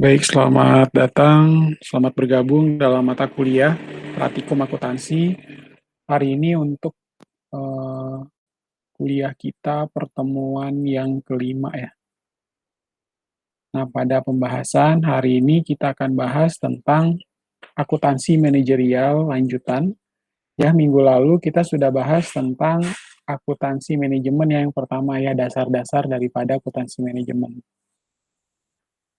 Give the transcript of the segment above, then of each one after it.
Baik, selamat datang, selamat bergabung dalam mata kuliah Praktikum Akuntansi. Hari ini untuk eh, kuliah kita pertemuan yang kelima ya. Nah, pada pembahasan hari ini kita akan bahas tentang akuntansi manajerial lanjutan. Ya, minggu lalu kita sudah bahas tentang akuntansi manajemen yang pertama ya, dasar-dasar daripada akuntansi manajemen.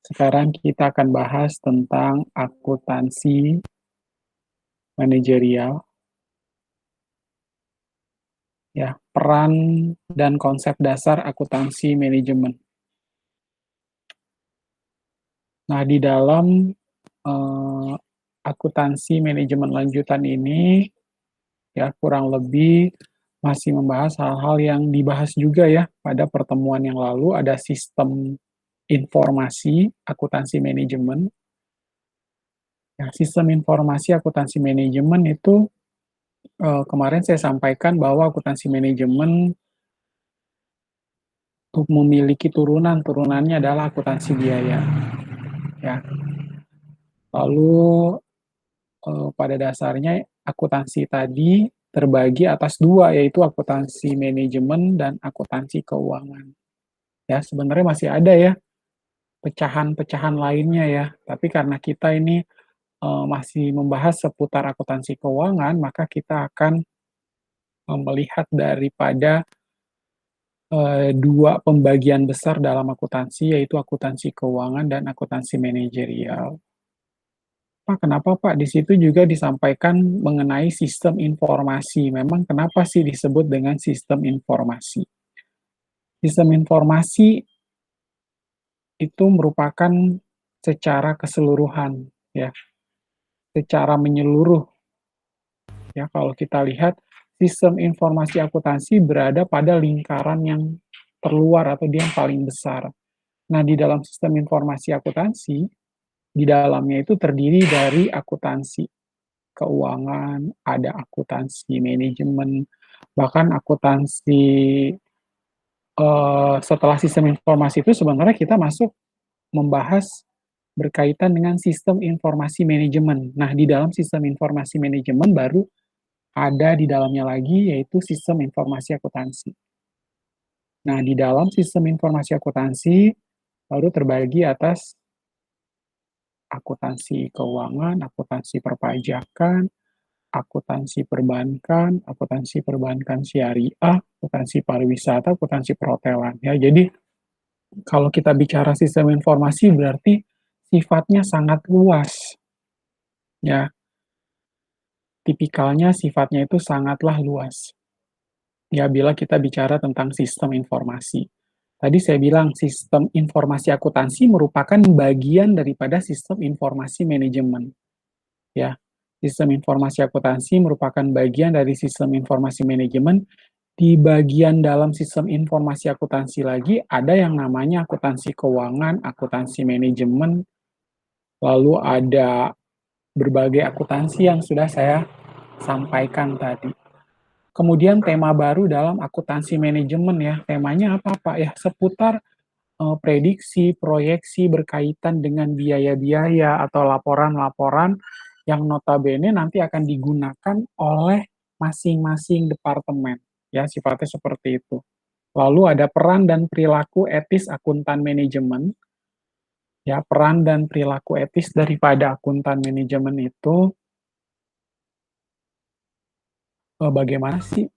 Sekarang kita akan bahas tentang akuntansi manajerial. Ya, peran dan konsep dasar akuntansi manajemen. Nah, di dalam eh, akuntansi manajemen lanjutan ini, ya kurang lebih masih membahas hal-hal yang dibahas juga ya pada pertemuan yang lalu, ada sistem informasi akuntansi manajemen. Ya, sistem informasi akuntansi manajemen itu kemarin saya sampaikan bahwa akuntansi manajemen untuk memiliki turunannya adalah akuntansi biaya. Ya, lalu pada dasarnya akuntansi tadi terbagi atas dua, yaitu akuntansi manajemen dan akuntansi keuangan. Ya, sebenarnya masih ada ya pecahan-pecahan lainnya ya, tapi karena kita ini masih membahas seputar akuntansi keuangan, maka kita akan melihat daripada dua pembagian besar dalam akuntansi, yaitu akuntansi keuangan dan akuntansi manajerial. Pak, kenapa Pak? Di situ juga disampaikan mengenai sistem informasi. Memang kenapa sih disebut dengan sistem informasi? Sistem informasi itu merupakan secara keseluruhan, ya, secara menyeluruh. Ya, kalau kita lihat sistem informasi akuntansi berada pada lingkaran yang terluar atau dia yang paling besar. Nah, di dalam sistem informasi akuntansi, di dalamnya itu terdiri dari akuntansi keuangan, ada akuntansi manajemen, bahkan akuntansi setelah sistem informasi itu sebenarnya kita masuk membahas berkaitan dengan sistem informasi manajemen. Nah, di dalam sistem informasi manajemen baru ada di dalamnya lagi yaitu sistem informasi akuntansi. Nah, di dalam sistem informasi akuntansi baru terbagi atas akuntansi keuangan, akuntansi perpajakan, akuntansi perbankan syariah, akuntansi pariwisata, akuntansi perhotelan. Ya, jadi kalau kita bicara sistem informasi berarti sifatnya sangat luas. Ya, tipikalnya sifatnya itu sangatlah luas. Ya, bila kita bicara tentang sistem informasi. Tadi saya bilang sistem informasi akuntansi merupakan bagian daripada sistem informasi manajemen. Ya, sistem informasi akuntansi merupakan bagian dari sistem informasi manajemen. Di bagian dalam sistem informasi akuntansi lagi ada yang namanya akuntansi keuangan, akuntansi manajemen, lalu ada berbagai akuntansi yang sudah saya sampaikan tadi. Kemudian tema baru dalam akuntansi manajemen ya, temanya apa Pak? Ya, seputar prediksi, proyeksi berkaitan dengan biaya-biaya atau laporan-laporan yang notabene nanti akan digunakan oleh masing-masing departemen. Ya, sifatnya seperti itu. Lalu ada peran dan perilaku etis akuntan manajemen. Ya, peran dan perilaku etis daripada akuntan manajemen itu bagaimana sih?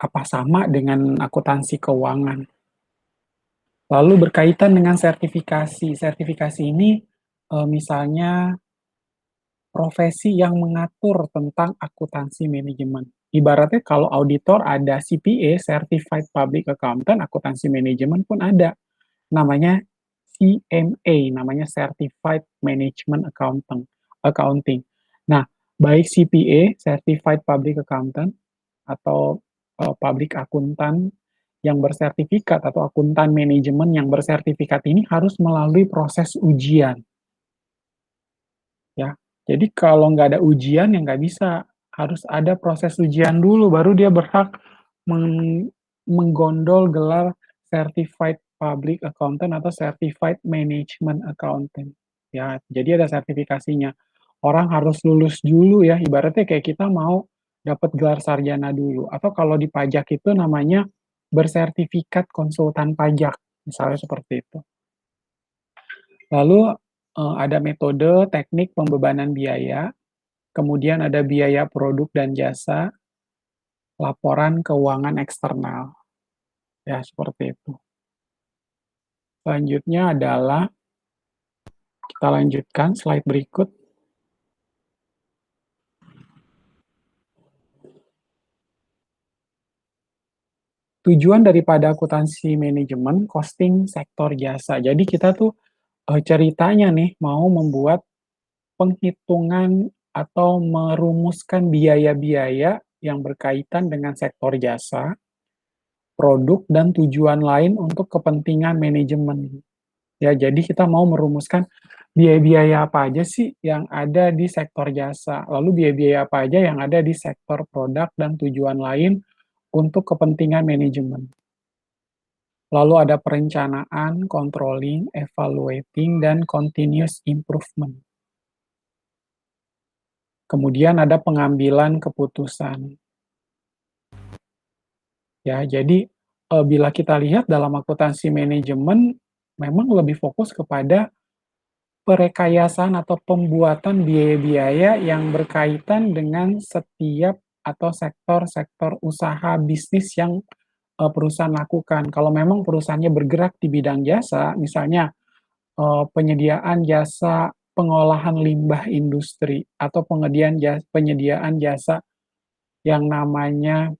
Apa sama dengan akuntansi keuangan? Lalu berkaitan dengan sertifikasi. Sertifikasi ini misalnya profesi yang mengatur tentang akuntansi manajemen. Ibaratnya kalau auditor ada CPA, Certified Public Accountant, akuntansi manajemen pun ada. Namanya CMA, namanya Certified Management Accounting. Nah, baik CPA, Certified Public Accountant, atau public accountant yang bersertifikat atau akuntan manajemen yang bersertifikat ini harus melalui proses ujian. Ya, jadi kalau nggak ada ujian ya nggak bisa, harus ada proses ujian dulu baru dia berhak menggondol gelar Certified Public Accountant atau Certified Management Accountant. ya. Jadi ada sertifikasinya. Orang harus lulus dulu ya, ibaratnya kayak kita mau dapat gelar sarjana dulu, atau kalau di pajak itu namanya bersertifikat konsultan pajak, misalnya seperti itu. Lalu, ada metode teknik pembebanan biaya, kemudian ada biaya produk dan jasa, laporan keuangan eksternal, ya seperti itu. Selanjutnya adalah kita lanjutkan slide berikut. Tujuan daripada akuntansi manajemen, costing sektor jasa. Jadi kita tuh, ceritanya nih mau membuat penghitungan atau merumuskan biaya-biaya yang berkaitan dengan sektor jasa, produk, dan tujuan lain untuk kepentingan manajemen. Ya, jadi kita mau merumuskan biaya-biaya apa aja sih yang ada di sektor jasa, lalu biaya-biaya apa aja yang ada di sektor produk dan tujuan lain untuk kepentingan manajemen. Lalu ada perencanaan, controlling, evaluating, dan continuous improvement. Kemudian ada pengambilan keputusan. Ya, jadi bila kita lihat dalam akuntansi manajemen memang lebih fokus kepada perekayasaan atau pembuatan biaya-biaya yang berkaitan dengan setiap atau sektor-sektor usaha bisnis yang perusahaan lakukan. Kalau memang perusahaannya bergerak di bidang jasa, misalnya penyediaan jasa pengolahan limbah industri atau penyediaan jasa yang namanya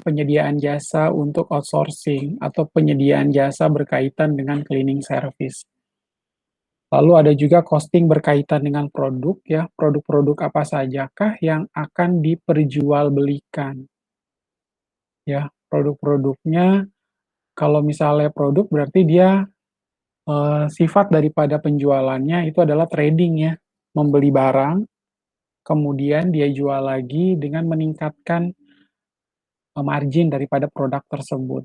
penyediaan jasa untuk outsourcing atau penyediaan jasa berkaitan dengan cleaning service. Lalu ada juga costing berkaitan dengan produk ya, produk-produk apa sajakah yang akan diperjualbelikan. Ya, produk-produknya kalau misalnya produk berarti dia sifat daripada penjualannya itu adalah trading ya, membeli barang, kemudian dia jual lagi dengan meningkatkan margin daripada produk tersebut.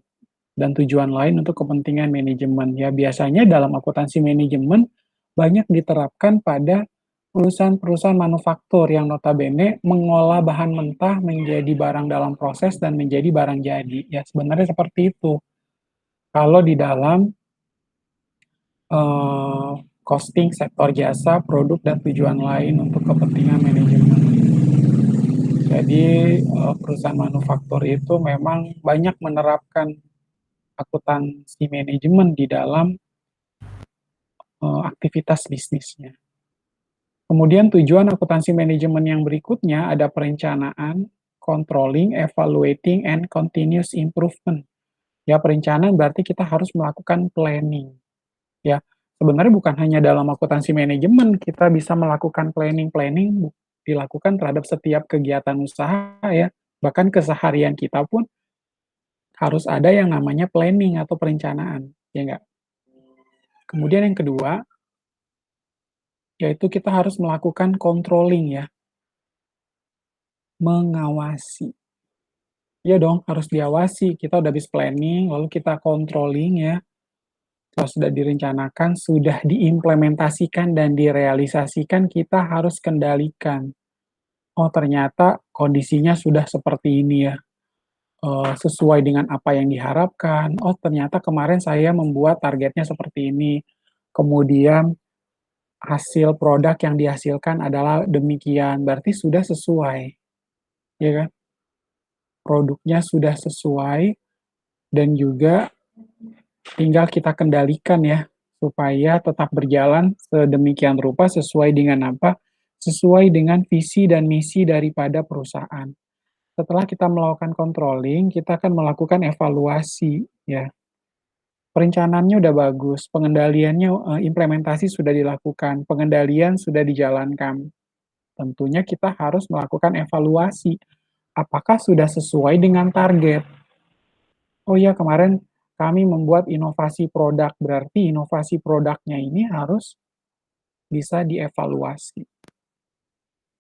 Dan tujuan lain untuk kepentingan manajemen. Ya, biasanya dalam akuntansi manajemen banyak diterapkan pada perusahaan-perusahaan manufaktur yang notabene mengolah bahan mentah menjadi barang dalam proses dan menjadi barang jadi. Ya, sebenarnya seperti itu. Kalau di dalam eh, costing sektor jasa, produk, dan tujuan lain untuk kepentingan manajemen. Jadi, perusahaan manufaktur itu memang banyak menerapkan akuntansi manajemen di dalam aktivitas bisnisnya. Kemudian tujuan akuntansi manajemen yang berikutnya ada perencanaan, controlling, evaluating, and continuous improvement. Ya, perencanaan berarti kita harus melakukan planning. Ya, sebenarnya bukan hanya dalam akuntansi manajemen, kita bisa melakukan planning-planning dilakukan terhadap setiap kegiatan usaha ya. Bahkan keseharian kita pun harus ada yang namanya planning atau perencanaan, ya enggak? Kemudian yang kedua, yaitu kita harus melakukan controlling ya, mengawasi. Iya dong, harus diawasi. Kita udah habis planning, lalu kita controlling ya. Kalau sudah direncanakan, sudah diimplementasikan dan direalisasikan, kita harus kendalikan. Oh, ternyata kondisinya sudah seperti ini ya, sesuai dengan apa yang diharapkan. Oh, ternyata kemarin saya membuat targetnya seperti ini. Kemudian hasil produk yang dihasilkan adalah demikian, berarti sudah sesuai, ya kan? Produknya sudah sesuai dan juga tinggal kita kendalikan ya, supaya tetap berjalan sedemikian rupa sesuai dengan apa? Sesuai dengan visi dan misi daripada perusahaan. Setelah kita melakukan controlling, kita akan melakukan evaluasi ya. Perencanaannya udah bagus, pengendaliannya implementasi sudah dilakukan, pengendalian sudah dijalankan. Tentunya kita harus melakukan evaluasi. Apakah sudah sesuai dengan target? Oh ya, kemarin kami membuat inovasi produk, berarti inovasi produknya ini harus bisa dievaluasi.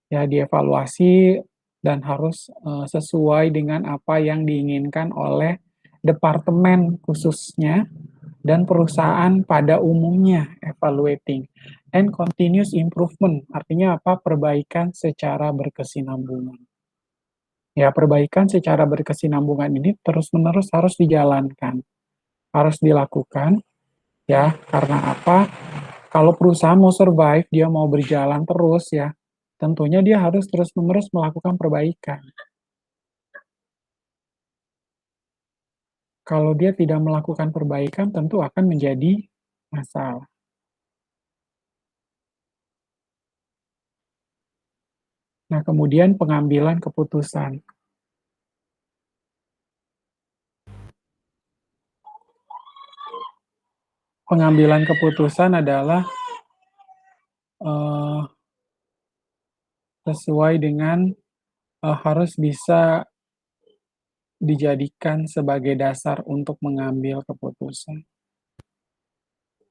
Ya, dievaluasi dan harus sesuai dengan apa yang diinginkan oleh departemen khususnya dan perusahaan pada umumnya, evaluating. and continuous improvement. Artinya apa? Perbaikan secara berkesinambungan. Ya, perbaikan secara berkesinambungan ini terus-menerus harus dijalankan, harus dilakukan, ya. Karena apa? Kalau perusahaan mau survive, dia mau berjalan terus, ya, tentunya dia harus terus-menerus melakukan perbaikan. Kalau dia tidak melakukan perbaikan, tentu akan menjadi masalah. Nah, kemudian pengambilan keputusan. Pengambilan keputusan adalah eh, sesuai dengan harus bisa dijadikan sebagai dasar untuk mengambil keputusan.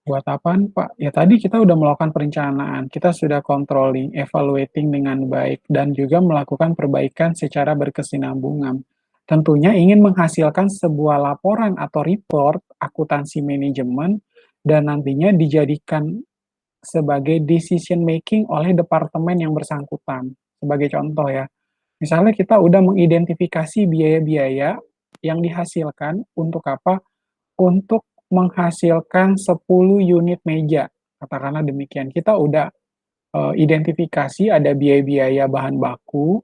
Buat apaan, Pak? Ya tadi kita udah melakukan perencanaan, kita sudah controlling, evaluating dengan baik, dan juga melakukan perbaikan secara berkesinambungan. Tentunya ingin menghasilkan sebuah laporan atau report akuntansi manajemen dan nantinya dijadikan sebagai decision making oleh departemen yang bersangkutan. Sebagai contoh ya, misalnya kita udah mengidentifikasi biaya-biaya yang dihasilkan untuk apa? Untuk menghasilkan 10 unit meja, katakanlah demikian. Kita udah identifikasi ada biaya-biaya bahan baku,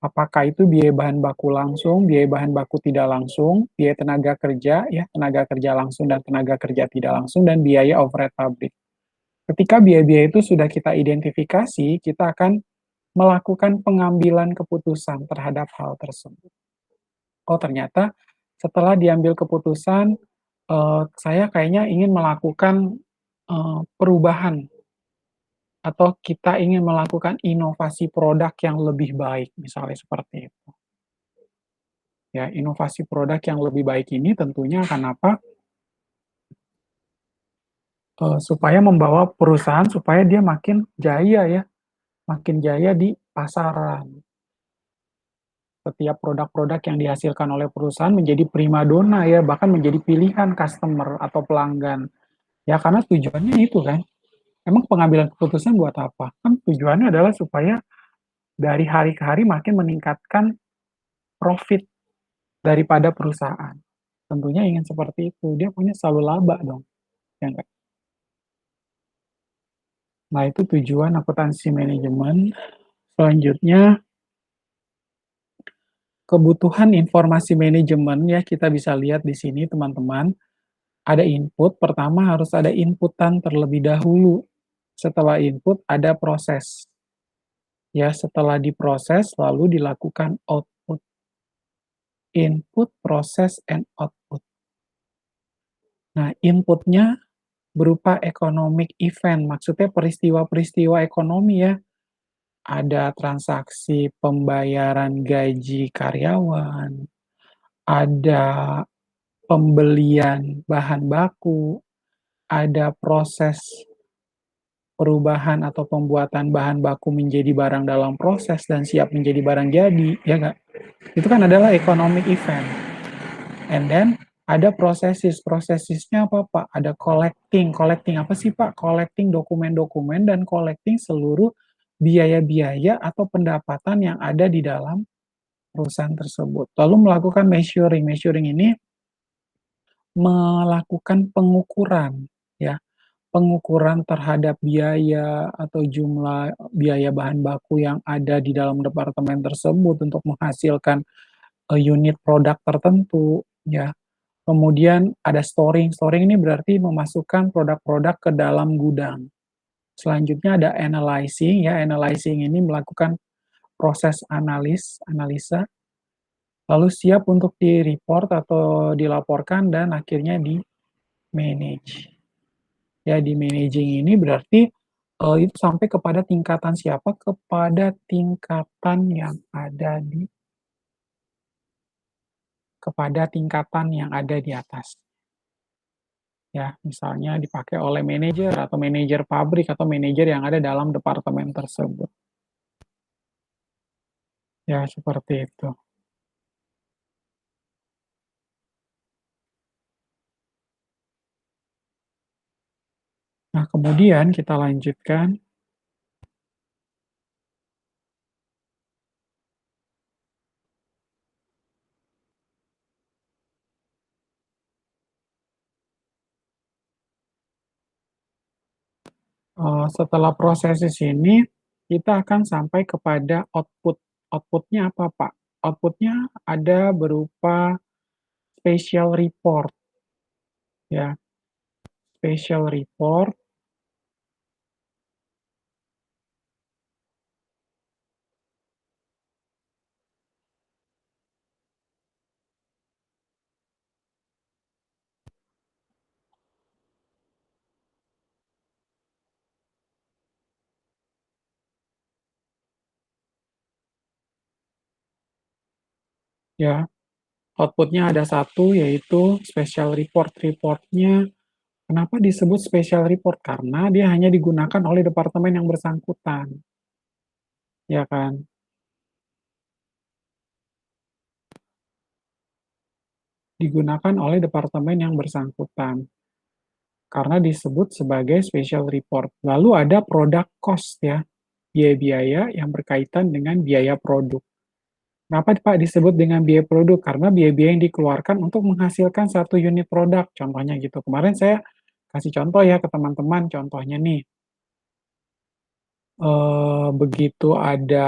apakah itu biaya bahan baku langsung, biaya bahan baku tidak langsung, biaya tenaga kerja, ya tenaga kerja langsung dan tenaga kerja tidak langsung, dan biaya overhead pabrik. Ketika biaya-biaya itu sudah kita identifikasi, kita akan melakukan pengambilan keputusan terhadap hal tersebut. Oh ternyata setelah diambil keputusan, saya kayaknya ingin melakukan perubahan atau kita ingin melakukan inovasi produk yang lebih baik, misalnya seperti itu. Ya, inovasi produk yang lebih baik ini tentunya akan apa? Supaya membawa perusahaan supaya dia makin jaya ya, makin jaya di pasaran. Setiap produk-produk yang dihasilkan oleh perusahaan menjadi primadona ya, bahkan menjadi pilihan customer atau pelanggan. Ya karena tujuannya itu kan. Emang pengambilan keputusan buat apa? Kan tujuannya adalah supaya dari hari ke hari makin meningkatkan profit daripada perusahaan. Tentunya ingin seperti itu. Dia punya selalu laba dong. Ya nggak? Nah, itu tujuan akuntansi manajemen. Selanjutnya, kebutuhan informasi manajemen ya kita bisa lihat di sini teman-teman. Ada input, pertama harus ada inputan terlebih dahulu. Setelah input ada proses. Ya, setelah diproses lalu dilakukan output. Input, proses, and output. Nah, inputnya berupa economic event, maksudnya peristiwa-peristiwa ekonomi ya. Ada transaksi pembayaran gaji karyawan, ada pembelian bahan baku, ada proses perubahan atau pembuatan bahan baku menjadi barang dalam proses dan siap menjadi barang jadi, ya nggak? Itu kan adalah economic event. And then ada prosesisnya apa Pak? Ada collecting apa sih Pak? Collecting dokumen-dokumen dan collecting seluruh biaya-biaya atau pendapatan yang ada di dalam perusahaan tersebut. Lalu melakukan measuring ini melakukan pengukuran, ya, pengukuran terhadap biaya atau jumlah biaya bahan baku yang ada di dalam departemen tersebut untuk menghasilkan unit produk tertentu, ya. Kemudian ada storing ini berarti memasukkan produk-produk ke dalam gudang. Selanjutnya ada analyzing, ya, analyzing ini melakukan proses analisa, lalu siap untuk di-report atau dilaporkan dan akhirnya di-manage. Ya, di-managing ini berarti itu sampai kepada tingkatan siapa? Kepada tingkatan yang ada di atas. Ya, misalnya dipakai oleh manajer atau manajer pabrik atau manajer yang ada dalam departemen tersebut. Ya, seperti itu. Nah, kemudian kita lanjutkan. Setelah prosesis ini, kita akan sampai kepada output. Outputnya apa, Pak? Outputnya ada berupa special report, ya. Special report, ya. Outputnya ada satu, yaitu special report. Reportnya, kenapa disebut special report? Karena dia hanya digunakan oleh departemen yang bersangkutan, ya kan? Digunakan oleh departemen yang bersangkutan. Karena disebut sebagai special report. Lalu ada product cost, ya, biaya-biaya yang berkaitan dengan biaya produk. Kenapa Pak disebut dengan biaya produk? Karena biaya-biaya yang dikeluarkan untuk menghasilkan satu unit produk, contohnya gitu. Kemarin saya kasih contoh ya ke teman-teman, contohnya nih, begitu ada,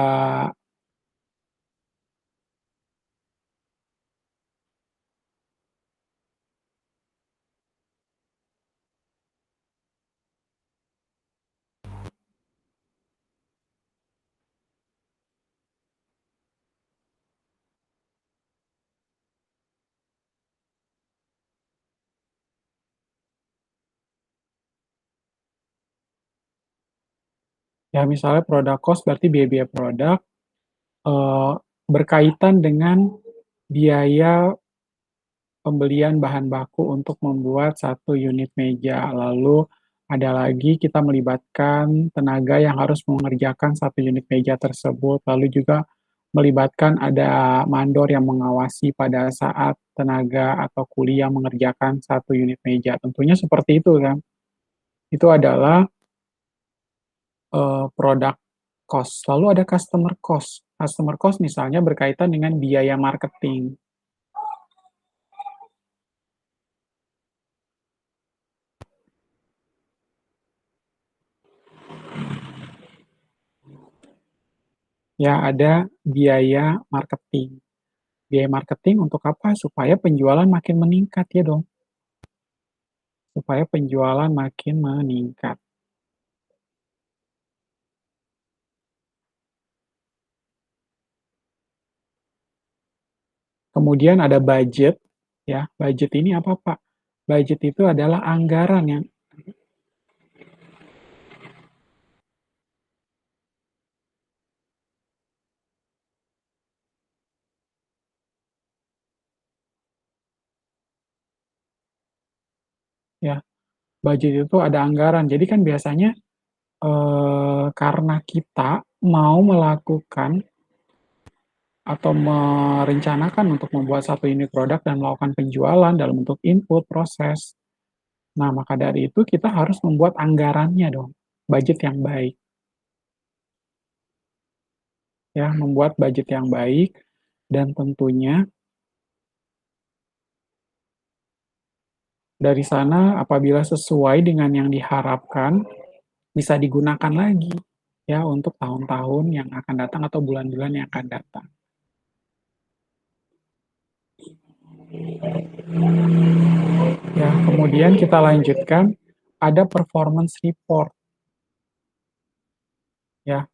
ya misalnya produk cost berarti biaya-biaya produk, eh, berkaitan dengan biaya pembelian bahan baku untuk membuat satu unit meja. Lalu ada lagi kita melibatkan tenaga yang harus mengerjakan satu unit meja tersebut. Lalu juga melibatkan ada mandor yang mengawasi pada saat tenaga atau kuli yang mengerjakan satu unit meja. Tentunya seperti itu kan. Itu adalah product cost. Lalu ada customer cost. Customer cost misalnya berkaitan dengan biaya marketing. Ya, ada biaya marketing. Biaya marketing untuk apa? Supaya penjualan makin meningkat ya dong. Supaya penjualan makin meningkat. Kemudian ada budget, ya. Budget ini apa, Pak? Budget itu adalah anggaran yang, ya, budget itu ada anggaran. Jadi kan biasanya karena kita mau melakukan atau merencanakan untuk membuat satu unit produk dan melakukan penjualan dalam bentuk input, proses. Nah, maka dari itu kita harus membuat anggarannya dong, budget yang baik. Ya, membuat budget yang baik, dan tentunya dari sana apabila sesuai dengan yang diharapkan, bisa digunakan lagi ya untuk tahun-tahun yang akan datang atau bulan-bulan yang akan datang. Ya, kemudian kita lanjutkan, ada performance report ya.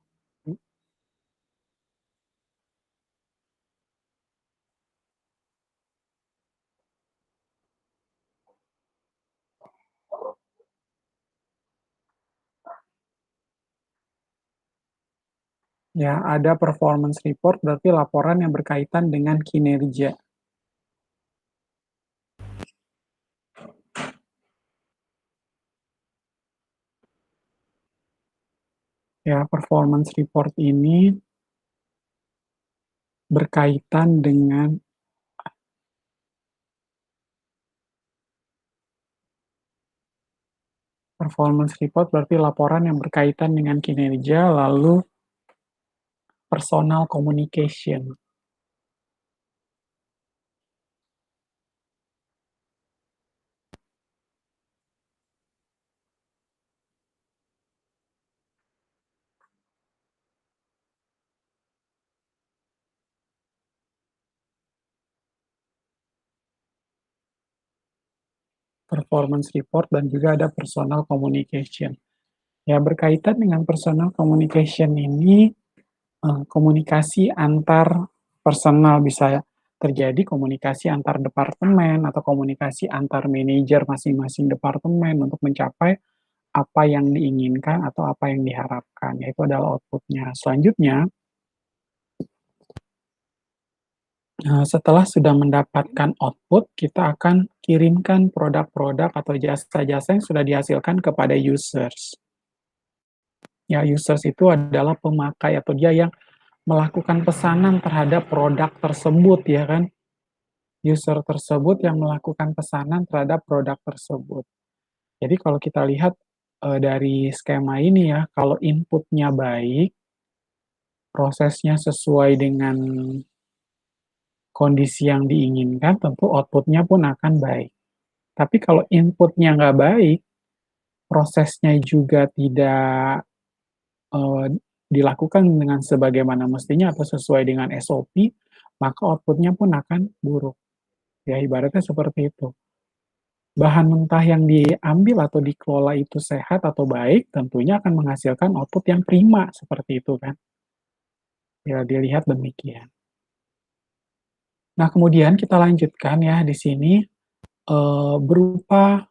Ya, ada performance report berarti laporan yang berkaitan dengan kinerja. Ya, performance report ini berkaitan dengan, Performance report berarti laporan yang berkaitan dengan kinerja, lalu personal communication. Performance report dan juga ada personal communication. Ya, berkaitan dengan personal communication ini, komunikasi antar personal, bisa terjadi komunikasi antar departemen atau komunikasi antar manajer masing-masing departemen untuk mencapai apa yang diinginkan atau apa yang diharapkan, yaitu adalah output-nya. Selanjutnya, setelah sudah mendapatkan output, kita akan kirimkan produk-produk atau jasa-jasa yang sudah dihasilkan kepada users. Ya, users itu adalah pemakai atau dia yang melakukan pesanan terhadap produk tersebut, ya kan? User tersebut yang melakukan pesanan terhadap produk tersebut. Jadi kalau kita lihat dari skema ini ya, kalau inputnya baik, prosesnya sesuai dengan kondisi yang diinginkan, tentu outputnya pun akan baik. Tapi kalau inputnya nggak baik, prosesnya juga tidak dilakukan dengan sebagaimana mestinya atau sesuai dengan SOP, maka outputnya pun akan buruk. Ya, ibaratnya seperti itu. Bahan mentah yang diambil atau dikelola itu sehat atau baik, tentunya akan menghasilkan output yang prima, seperti itu kan. Ya, dilihat demikian. Nah, kemudian kita lanjutkan ya di sini, berupa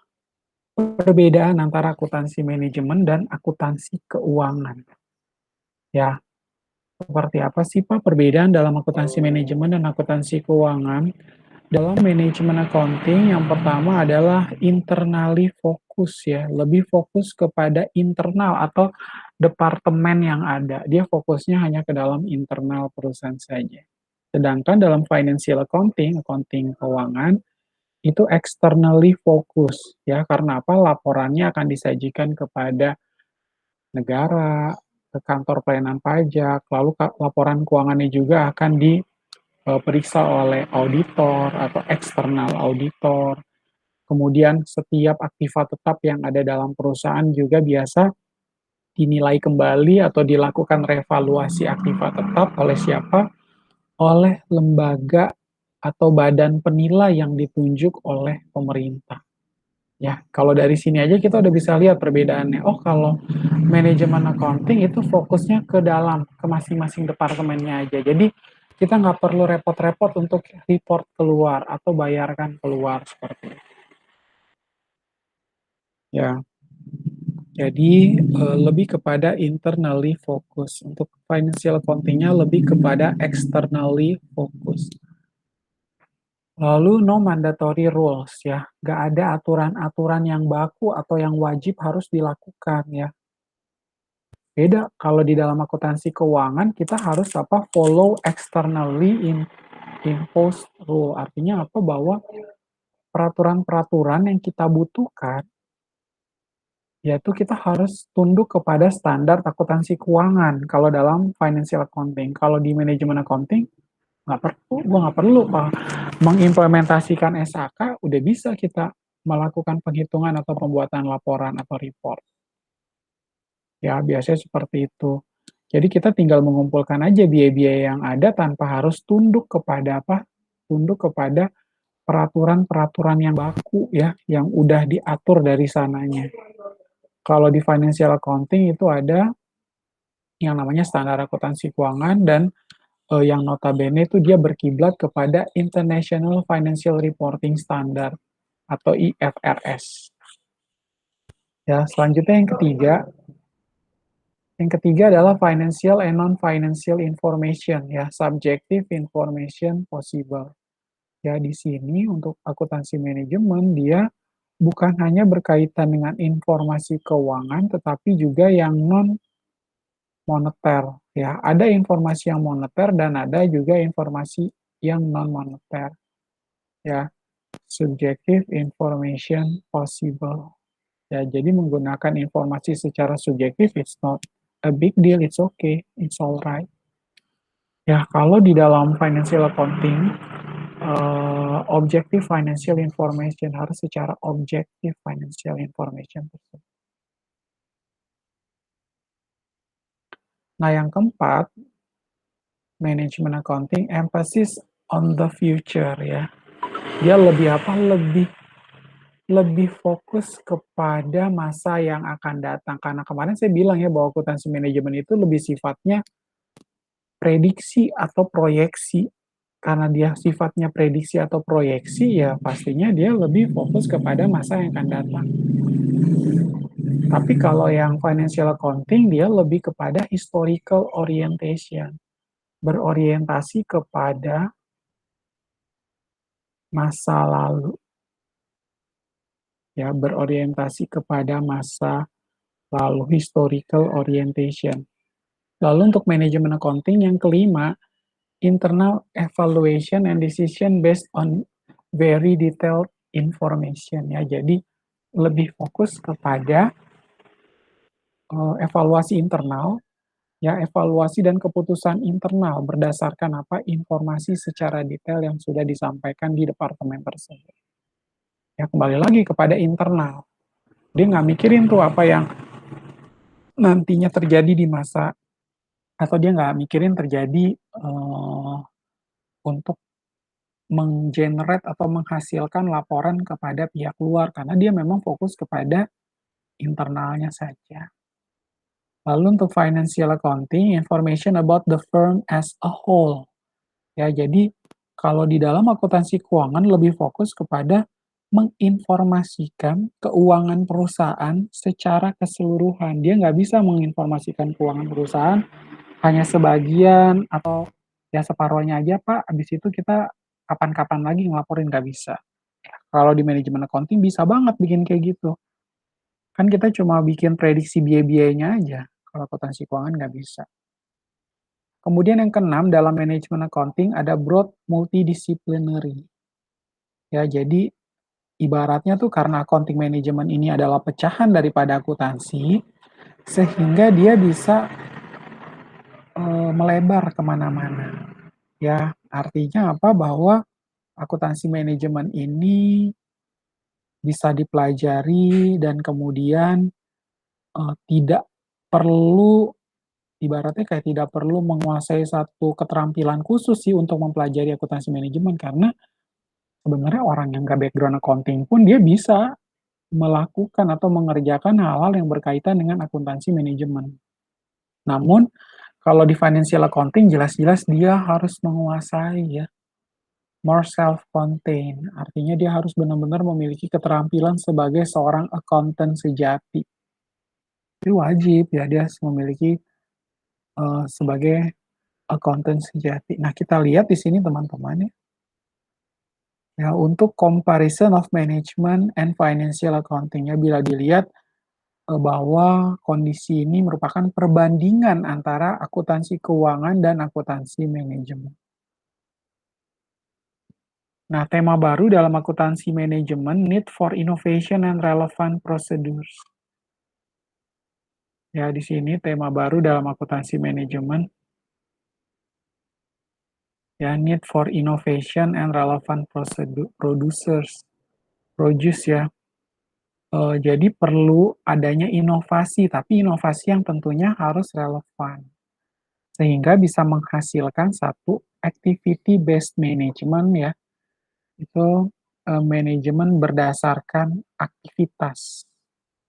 perbedaan antara akuntansi manajemen dan akuntansi keuangan. Ya, seperti apa sih Pak perbedaan dalam akuntansi manajemen dan akuntansi keuangan? Dalam manajemen accounting, yang pertama adalah internally fokus ya, lebih fokus kepada internal atau departemen yang ada. Dia fokusnya hanya ke dalam internal perusahaan saja. Sedangkan dalam financial accounting, accounting keuangan, itu externally fokus ya, karena apa? Laporannya akan disajikan kepada negara, ke kantor pelayanan pajak, lalu laporan keuangannya juga akan diperiksa oleh auditor atau eksternal auditor. Kemudian setiap aktiva tetap yang ada dalam perusahaan juga biasa dinilai kembali atau dilakukan revaluasi aktiva tetap oleh siapa? Oleh lembaga atau badan penilai yang ditunjuk oleh pemerintah. Ya, kalau dari sini aja kita udah bisa lihat perbedaannya. Oh, kalau manajemen accounting itu fokusnya ke dalam, ke masing-masing departemennya aja. Jadi kita nggak perlu repot-repot untuk report keluar atau bayarkan keluar seperti itu. Ya, jadi lebih kepada internally fokus. Untuk financial accounting-nya lebih kepada externally fokus. Lalu no mandatory rules ya, nggak ada aturan-aturan yang baku atau yang wajib harus dilakukan ya. Beda kalau di dalam akuntansi keuangan kita harus apa follow externally imposed rule. Artinya apa? Bahwa peraturan-peraturan yang kita butuhkan yaitu kita harus tunduk kepada standar akuntansi keuangan kalau dalam financial accounting. Kalau di manajemen accounting, nggak perlu, gue nggak perlu Pak. Mengimplementasikan SAK, udah bisa kita melakukan penghitungan atau pembuatan laporan atau report. Ya, biasanya seperti itu. Jadi kita tinggal mengumpulkan aja biaya-biaya yang ada tanpa harus tunduk kepada apa? Tunduk kepada peraturan-peraturan yang baku ya, yang udah diatur dari sananya. Kalau di financial accounting itu ada yang namanya standar akuntansi keuangan dan yang notabene itu dia berkiblat kepada International Financial Reporting Standard atau IFRS. Ya, selanjutnya yang ketiga adalah financial and non-financial information ya, subjective information possible. Ya, di sini untuk akuntansi manajemen dia bukan hanya berkaitan dengan informasi keuangan tetapi juga yang non moneter ya. Ada informasi yang moneter dan ada juga informasi yang non moneter ya. Subjective information possible. Ya, jadi menggunakan informasi secara subjektif, it's not a big deal, it's okay, it's alright. Ya, kalau di dalam financial accounting, objective financial information harus secara objektif financial information tersebut. Nah, yang keempat, management accounting emphasis on the future ya. Dia lebih apa? Lebih fokus kepada masa yang akan datang. Karena kemarin saya bilang ya bahwa akuntansi manajemen itu lebih sifatnya prediksi atau proyeksi. Karena dia sifatnya prediksi atau proyeksi, ya pastinya dia lebih fokus kepada masa yang akan datang. Tapi kalau yang financial accounting, dia lebih kepada historical orientation. Berorientasi kepada masa lalu. Ya, berorientasi kepada masa lalu, historical orientation. Lalu untuk manajemen accounting yang kelima, internal evaluation and decision based on very detailed information ya. Jadi lebih fokus kepada evaluasi internal ya, evaluasi dan keputusan internal berdasarkan apa informasi secara detail yang sudah disampaikan di departemen tersebut. Ya kembali lagi kepada internal. Dia nggak mikirin tuh apa yang nantinya terjadi di masa, atau dia nggak mikirin terjadi untuk menggenerate atau menghasilkan laporan kepada pihak luar, karena dia memang fokus kepada internalnya saja. Lalu untuk financial accounting, information about the firm as a whole. Ya, jadi kalau di dalam akuntansi keuangan lebih fokus kepada menginformasikan keuangan perusahaan secara keseluruhan. Dia nggak bisa menginformasikan keuangan perusahaan hanya sebagian atau ya separuhnya aja, Pak, habis itu kita kapan-kapan lagi ngelaporin, nggak bisa. Kalau di manajemen accounting bisa banget bikin kayak gitu. Kan kita cuma bikin prediksi biaya-biayanya aja, kalau akuntansi keuangan nggak bisa. Kemudian yang keenam, dalam manajemen accounting ada broad multidisciplinary. Ya, jadi ibaratnya tuh karena accounting management ini adalah pecahan daripada akuntansi, sehingga dia bisa melebar kemana-mana. Ya, artinya apa? Bahwa akuntansi manajemen ini bisa dipelajari dan kemudian tidak perlu, ibaratnya kayak tidak perlu menguasai satu keterampilan khusus sih untuk mempelajari akuntansi manajemen, karena sebenarnya orang yang nggak background accounting pun dia bisa melakukan atau mengerjakan hal-hal yang berkaitan dengan akuntansi manajemen. Namun, kalau di financial accounting jelas-jelas dia harus menguasai ya, more self-contained. Artinya dia harus benar-benar memiliki keterampilan sebagai seorang accountant sejati. Itu wajib ya, dia harus memiliki sebagai accountant sejati. Nah, kita lihat di sini teman-teman ya. Ya, untuk comparison of management and financial accounting ya, bila dilihat bahwa kondisi ini merupakan perbandingan antara akuntansi keuangan dan akuntansi manajemen. Nah, tema baru dalam akuntansi manajemen, need for innovation and relevant procedures. Ya, di sini tema baru dalam akuntansi manajemen, ya, need for innovation and relevant produce ya. Jadi perlu adanya inovasi, tapi inovasi yang tentunya harus relevan. Sehingga bisa menghasilkan satu activity based management ya, itu manajemen berdasarkan aktivitas,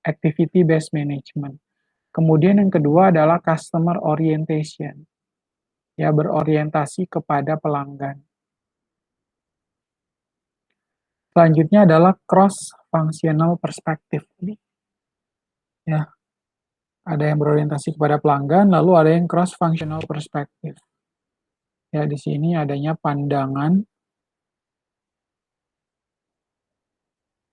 activity based management. Kemudian yang kedua adalah customer orientation, ya berorientasi kepada pelanggan. Selanjutnya adalah cross functional perspective. Ya, ada yang berorientasi kepada pelanggan, lalu ada yang cross functional perspective. Ya, di sini adanya pandangan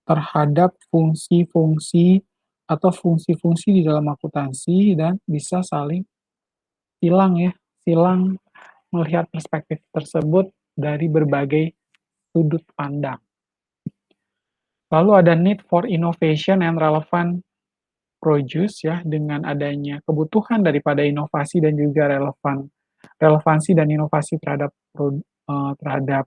terhadap fungsi-fungsi atau fungsi-fungsi di dalam akuntansi dan bisa saling silang melihat perspektif tersebut dari berbagai sudut pandang. Lalu ada need for innovation and relevant produce ya, dengan adanya kebutuhan daripada inovasi dan juga relevansi dan inovasi terhadap terhadap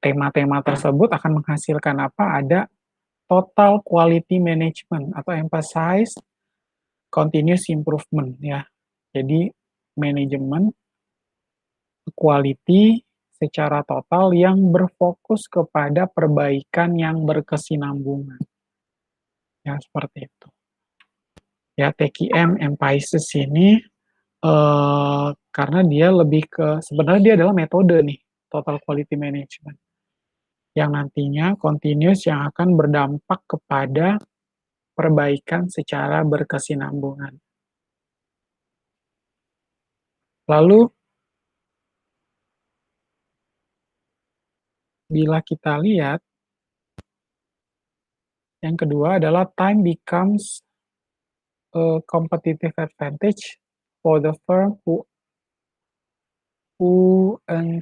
tema-tema tersebut akan menghasilkan apa? Ada total quality management atau emphasize continuous improvement ya. Jadi manajemen quality secara total yang berfokus kepada perbaikan yang berkesinambungan. Ya, seperti itu. Ya, TQM Emphasis ini karena dia lebih ke sebenarnya dia adalah metode nih, total quality management. Yang nantinya continuous yang akan berdampak kepada perbaikan secara berkesinambungan. Lalu bila kita lihat yang kedua adalah time becomes a competitive advantage for the firm who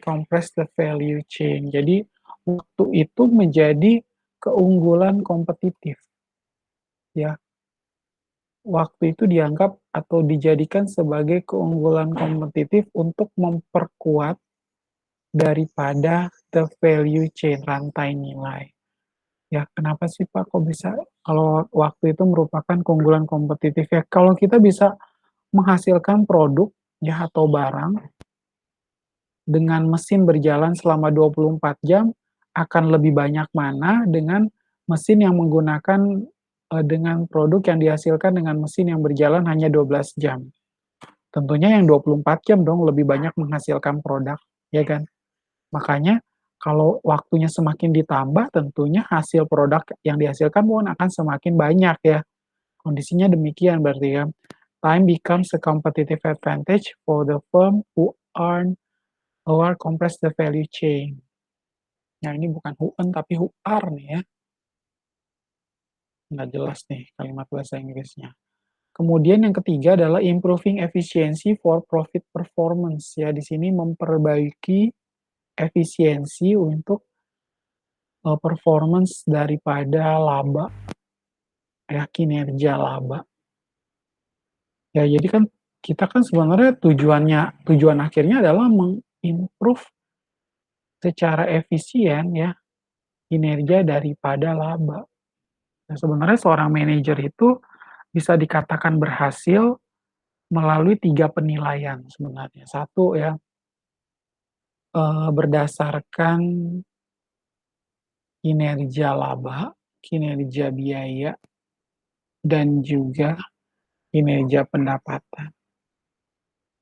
compress the value chain. Jadi waktu itu menjadi keunggulan kompetitif. Ya, waktu itu dianggap atau dijadikan sebagai keunggulan kompetitif untuk memperkuat daripada the value chain, rantai nilai. Ya, kenapa sih Pak kok bisa kalau waktu itu merupakan keunggulan kompetitif ya? Kalau kita bisa menghasilkan produk ya atau barang dengan mesin berjalan selama 24 jam akan lebih banyak mana dengan mesin yang menggunakan dengan produk yang dihasilkan dengan mesin yang berjalan hanya 12 jam. Tentunya yang 24 jam dong lebih banyak menghasilkan produk, ya kan? Makanya kalau waktunya semakin ditambah tentunya hasil produk yang dihasilkan pun akan semakin banyak ya. Kondisinya demikian berarti ya. Time becomes a competitive advantage for the firm who earn or compress the value chain. Nah, ini bukan who earn tapi who are nih ya. Nggak jelas nih kalimat bahasa Inggrisnya. Kemudian yang ketiga adalah improving efficiency for profit performance. Ya, di sini memperbaiki efisiensi untuk performance daripada laba, ya kinerja laba. Ya, jadi kan kita kan sebenarnya tujuan akhirnya adalah mengimprove secara efisien ya kinerja daripada laba. Nah, sebenarnya seorang manajer itu bisa dikatakan berhasil melalui 3 penilaian sebenarnya. Satu ya, berdasarkan kinerja laba, kinerja biaya, dan juga kinerja pendapatan,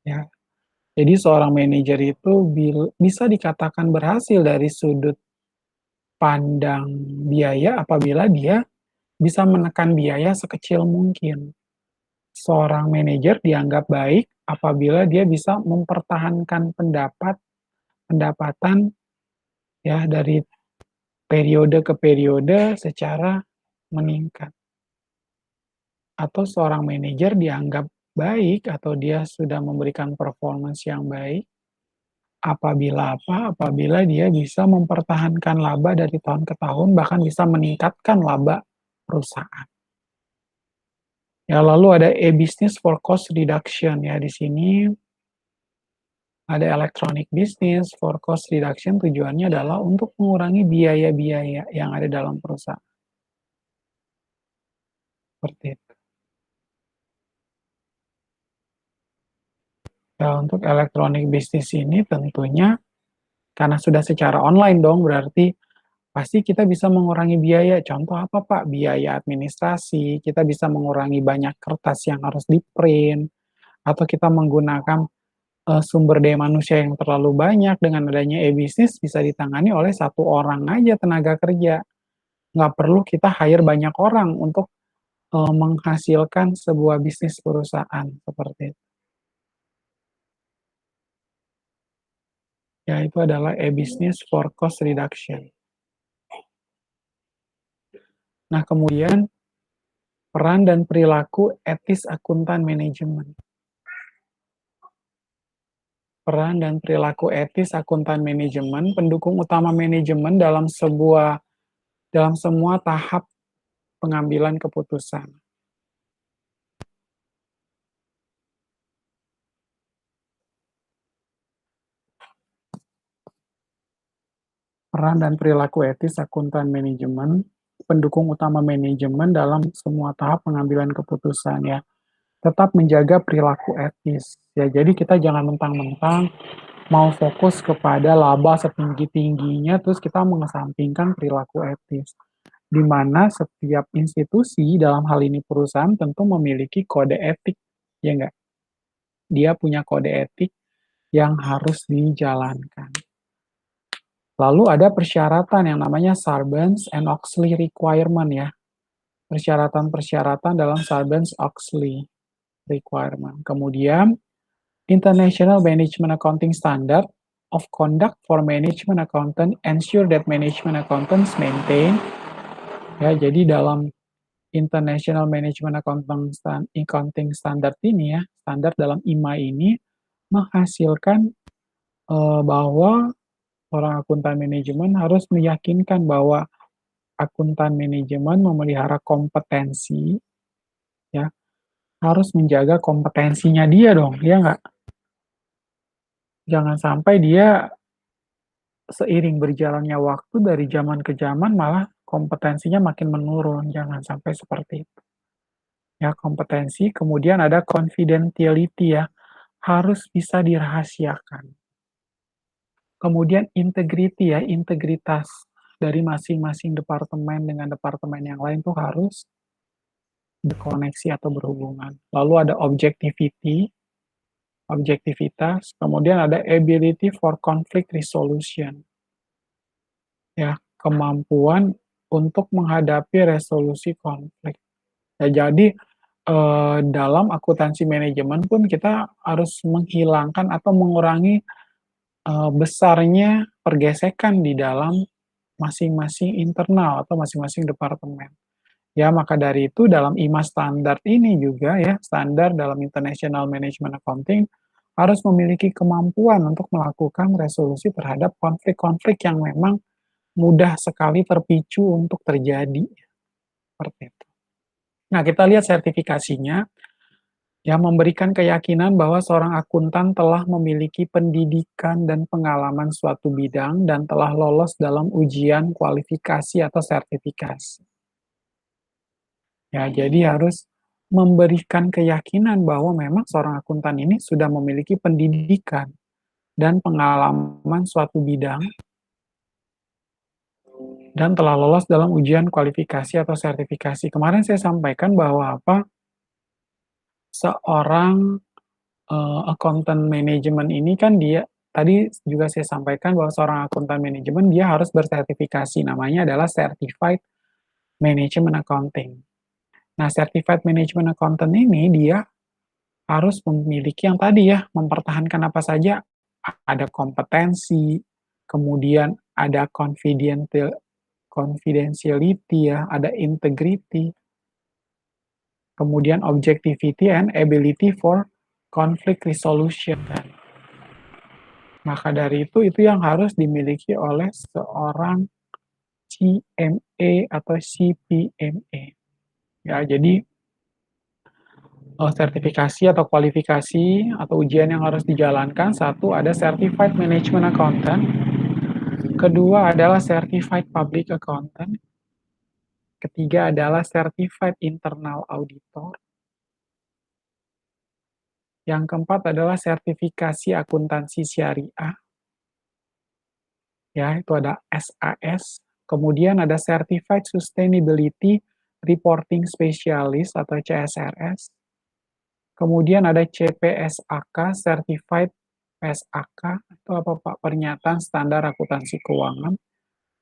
ya. Jadi seorang manajer itu bisa dikatakan berhasil dari sudut pandang biaya apabila dia bisa menekan biaya sekecil mungkin. Seorang manajer dianggap baik apabila dia bisa mempertahankan pendapatan ya dari periode ke periode secara meningkat. Atau seorang manajer dianggap baik atau dia sudah memberikan performance yang baik apabila apa? Apabila dia bisa mempertahankan laba dari tahun ke tahun bahkan bisa meningkatkan laba perusahaan. Ya, lalu ada e-business for cost reduction ya di sini ada electronic business for cost reduction tujuannya adalah untuk mengurangi biaya-biaya yang ada dalam perusahaan. Seperti itu. Ya, untuk electronic business ini tentunya karena sudah secara online dong berarti pasti kita bisa mengurangi biaya. Contoh apa Pak? Biaya administrasi, kita bisa mengurangi banyak kertas yang harus di-print, atau kita menggunakan sumber daya manusia yang terlalu banyak. Dengan adanya e-bisnis bisa ditangani oleh satu orang aja tenaga kerja. Nggak perlu kita hire banyak orang untuk menghasilkan sebuah bisnis perusahaan seperti itu. Ya, itu adalah e-business for cost reduction. Nah, kemudian peran dan perilaku etis akuntan manajemen. Peran dan perilaku etis akuntan manajemen, pendukung utama manajemen dalam sebuah dalam semua tahap pengambilan keputusan. Peran dan perilaku etis akuntan manajemen, pendukung utama manajemen dalam semua tahap pengambilan keputusan ya. Tetap menjaga perilaku etis. Ya, jadi kita jangan mentang-mentang mau fokus kepada laba setinggi-tingginya, terus kita mengesampingkan perilaku etis. Di mana setiap institusi, dalam hal ini perusahaan, tentu memiliki kode etik, ya enggak? Dia punya kode etik yang harus dijalankan. Lalu ada persyaratan yang namanya Sarbanes and Oxley Requirement ya. Persyaratan-persyaratan dalam Sarbanes-Oxley Requirement. Kemudian, International Management Accounting Standard of Conduct for Management Accountant ensure that management accountants maintain, ya, jadi dalam International Management Accounting Standard ini ya, standar dalam IMA ini menghasilkan bahwa seorang akuntan manajemen harus meyakinkan bahwa akuntan manajemen memelihara kompetensi, ya, harus menjaga kompetensinya dia dong, ya nggak? Jangan sampai dia seiring berjalannya waktu dari zaman ke zaman malah kompetensinya makin menurun, jangan sampai seperti itu. Ya, kompetensi, kemudian ada confidentiality ya, harus bisa dirahasiakan. Kemudian integrity ya, integritas dari masing-masing departemen dengan departemen yang lain tuh harus berkoneksi atau berhubungan. Lalu ada objectivity, objektivitas, kemudian ada ability for conflict resolution. Ya, kemampuan untuk menghadapi resolusi konflik. Ya, jadi dalam akuntansi manajemen pun kita harus menghilangkan atau mengurangi besarnya pergesekan di dalam masing-masing internal atau masing-masing departemen. Ya, maka dari itu dalam IMA standar ini juga ya, standar dalam International Management Accounting harus memiliki kemampuan untuk melakukan resolusi terhadap konflik-konflik yang memang mudah sekali terpicu untuk terjadi. Seperti itu. Nah, kita lihat sertifikasinya yang memberikan keyakinan bahwa seorang akuntan telah memiliki pendidikan dan pengalaman suatu bidang dan telah lolos dalam ujian kualifikasi atau sertifikasi. Ya, jadi harus memberikan keyakinan bahwa memang seorang akuntan ini sudah memiliki pendidikan dan pengalaman suatu bidang dan telah lolos dalam ujian kualifikasi atau sertifikasi. Kemarin saya sampaikan bahwa seorang accountant manajemen ini kan dia tadi juga saya sampaikan bahwa seorang akuntan manajemen dia harus bersertifikasi, namanya adalah Certified Management Accounting. Nah, Certified Management Accountant ini dia harus memiliki yang tadi ya, mempertahankan apa saja, ada kompetensi, kemudian ada confidentiality ya, ada integrity, kemudian objectivity and ability for conflict resolution kan. Maka dari itu yang harus dimiliki oleh seorang CMA atau CPMA. Ya, jadi sertifikasi atau kualifikasi atau ujian yang harus dijalankan, satu ada Certified Management Accountant, kedua adalah Certified Public Accountant, ketiga adalah Certified Internal Auditor, yang keempat adalah sertifikasi akuntansi syariah, ya itu ada SAS, kemudian ada Certified Sustainability Reporting Specialist atau CSRS, kemudian ada CPSAK, Certified PSAK, itu apa Pak? Pernyataan Standar Akuntansi Keuangan,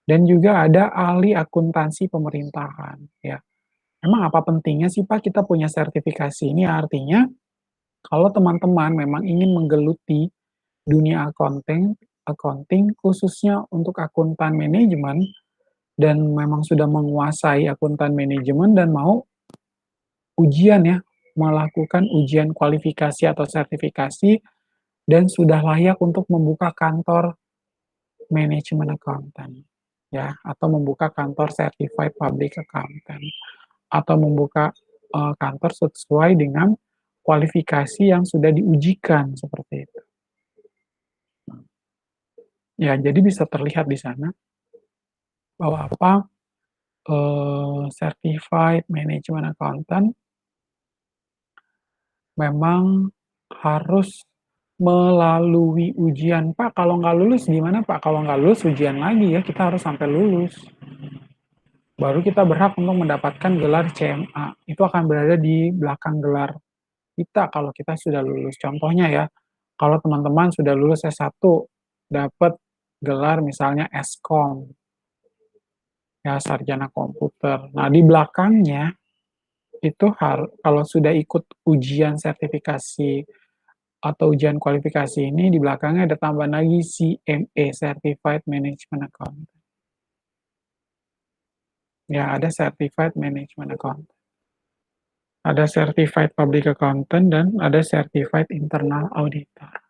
dan juga ada ahli akuntansi pemerintahan. Ya, emang apa pentingnya sih Pak kita punya sertifikasi ini? Artinya, kalau teman-teman memang ingin menggeluti dunia accounting khususnya untuk akuntan manajemen, dan memang sudah menguasai akuntan manajemen dan mau ujian ya, melakukan ujian kualifikasi atau sertifikasi, dan sudah layak untuk membuka kantor manajemen accountant. ya, atau membuka kantor certified public accountant, atau membuka kantor sesuai dengan kualifikasi yang sudah diujikan, seperti itu. Ya, jadi bisa terlihat di sana bahwa certified management accountant memang harus melalui ujian. Pak, kalau nggak lulus gimana Pak? Kalau nggak lulus ujian lagi ya, kita harus sampai lulus. Baru kita berhak untuk mendapatkan gelar CMA. Itu akan berada di belakang gelar kita kalau kita sudah lulus. Contohnya ya, kalau teman-teman sudah lulus S1, dapat gelar misalnya Eskom, ya sarjana komputer. Nah, di belakangnya itu kalau sudah ikut ujian sertifikasi atau ujian kualifikasi ini, di belakangnya ada tambahan lagi CMA, Certified Management Account. Ya, ada Certified Management Account. Ada Certified Public Accountant dan ada Certified Internal Auditor.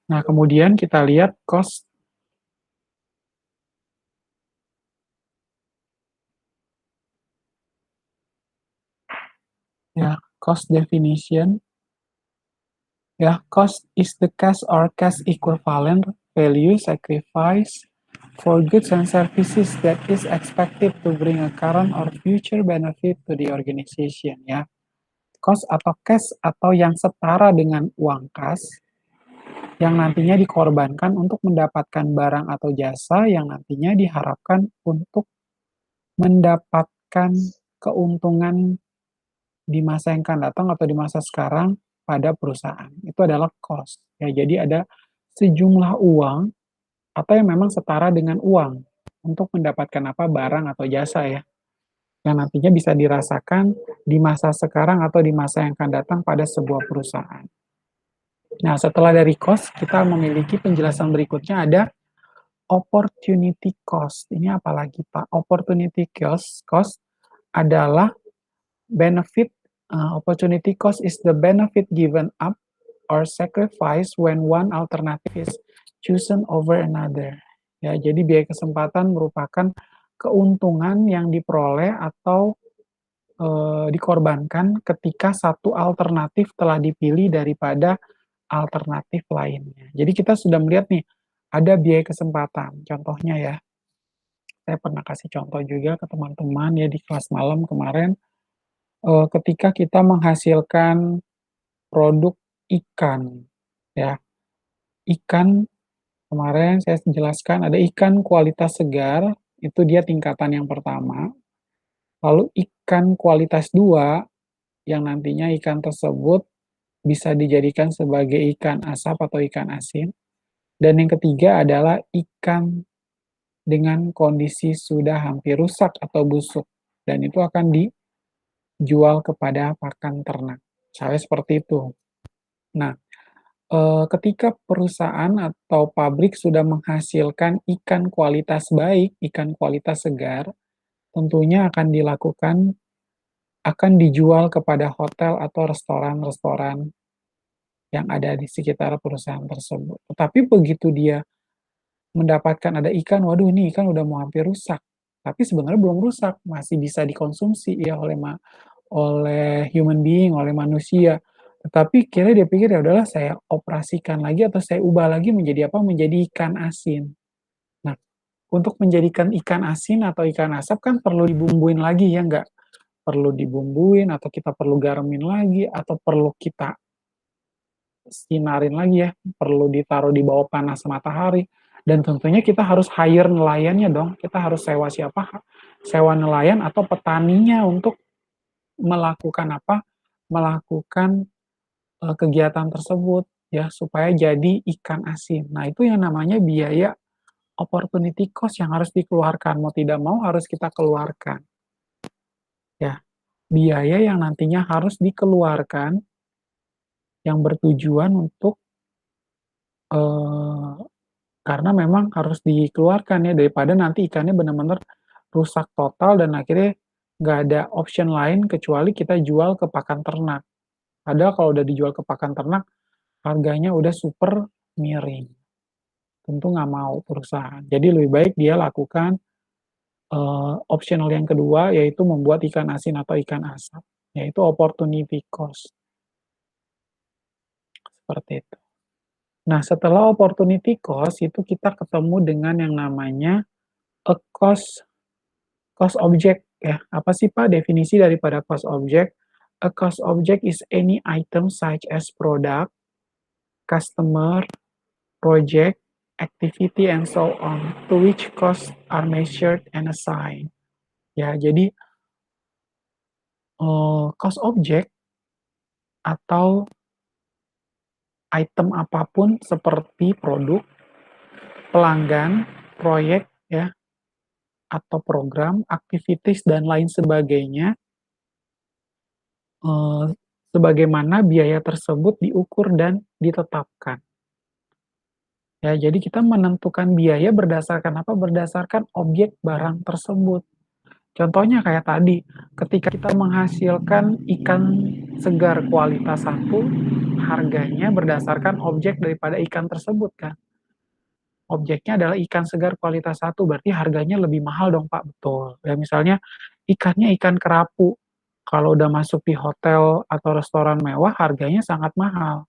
Nah, kemudian kita lihat cost. Ya, cost definition. Ya, cost is the cash or cash equivalent value sacrifice for goods and services that is expected to bring a current or future benefit to the organization. Ya, cost atau cash atau yang setara dengan uang kas yang nantinya dikorbankan untuk mendapatkan barang atau jasa yang nantinya diharapkan untuk mendapatkan keuntungan di masa yang akan datang atau di masa sekarang pada perusahaan. Itu adalah cost. Ya, jadi ada sejumlah uang atau yang memang setara dengan uang untuk mendapatkan barang atau jasa ya, yang nantinya bisa dirasakan di masa sekarang atau di masa yang akan datang pada sebuah perusahaan. Nah, setelah dari cost, kita memiliki penjelasan berikutnya ada opportunity cost. Ini apalagi Pak? Opportunity cost adalah benefit. Opportunity cost is the benefit given up or sacrifice when one alternative is chosen over another. Ya, jadi biaya kesempatan merupakan keuntungan yang diperoleh atau dikorbankan ketika satu alternatif telah dipilih daripada alternatif lainnya. Jadi kita sudah melihat nih, ada biaya kesempatan. Contohnya ya, saya pernah kasih contoh juga ke teman-teman ya di kelas malam kemarin, ketika kita menghasilkan produk ikan, ya. Ikan kemarin saya jelaskan ada ikan kualitas segar, itu dia tingkatan yang pertama. Lalu ikan kualitas 2 yang nantinya ikan tersebut bisa dijadikan sebagai ikan asap atau ikan asin. Dan yang ketiga adalah ikan dengan kondisi sudah hampir rusak atau busuk. Dan itu akan dijual kepada pakan ternak. Misalnya seperti itu. Nah, ketika perusahaan atau pabrik sudah menghasilkan ikan kualitas baik, ikan kualitas segar, tentunya akan dijual kepada hotel atau restoran-restoran yang ada di sekitar perusahaan tersebut. Tetapi begitu dia mendapatkan ada ikan, waduh ini ikan udah mau hampir rusak. Tapi sebenarnya belum rusak, masih bisa dikonsumsi ya oleh human being, oleh manusia. Tetapi kira dia pikir ya udahlah saya operasikan lagi atau saya ubah lagi menjadi apa? Menjadi ikan asin. Nah, untuk menjadikan ikan asin atau ikan asap kan perlu dibumbuin lagi ya nggak? Perlu dibumbuin atau kita perlu garamin lagi atau perlu kita sinarin lagi ya, perlu ditaruh di bawah panas matahari. Dan tentunya kita harus hire nelayannya dong. Kita harus sewa siapa? Sewa nelayan atau petaninya untuk melakukan Melakukan kegiatan tersebut ya supaya jadi ikan asin. Nah, itu yang namanya biaya opportunity cost yang harus dikeluarkan. Mau tidak mau harus kita keluarkan. Ya, biaya yang nantinya harus dikeluarkan yang bertujuan untuk eh, karena memang harus dikeluarkan ya daripada nanti ikannya benar-benar rusak total dan akhirnya nggak ada option lain kecuali kita jual ke pakan ternak. Padahal kalau udah dijual ke pakan ternak, harganya udah super miring. Tentu nggak mau perusahaan. Jadi lebih baik dia lakukan optional yang kedua, yaitu membuat ikan asin atau ikan asap, yaitu opportunity cost, seperti itu. Nah, setelah opportunity cost, itu kita ketemu dengan yang namanya a cost object, ya. Apa sih, Pak, definisi daripada cost object? A cost object is any item such as product, customer, project, activity, and so on, to which costs are measured and assigned. Ya, jadi cost object atau item apapun seperti produk, pelanggan, proyek, ya, atau program, activities, dan lain sebagainya, eee, sebagaimana biaya tersebut diukur dan ditetapkan. Ya, jadi kita menentukan biaya berdasarkan apa? Berdasarkan objek barang tersebut. Contohnya kayak tadi, ketika kita menghasilkan ikan segar kualitas satu, harganya berdasarkan objek daripada ikan tersebut kan. Objeknya adalah ikan segar kualitas satu, berarti harganya lebih mahal dong, Pak, betul. Ya misalnya ikannya ikan kerapu, kalau udah masuk di hotel atau restoran mewah harganya sangat mahal.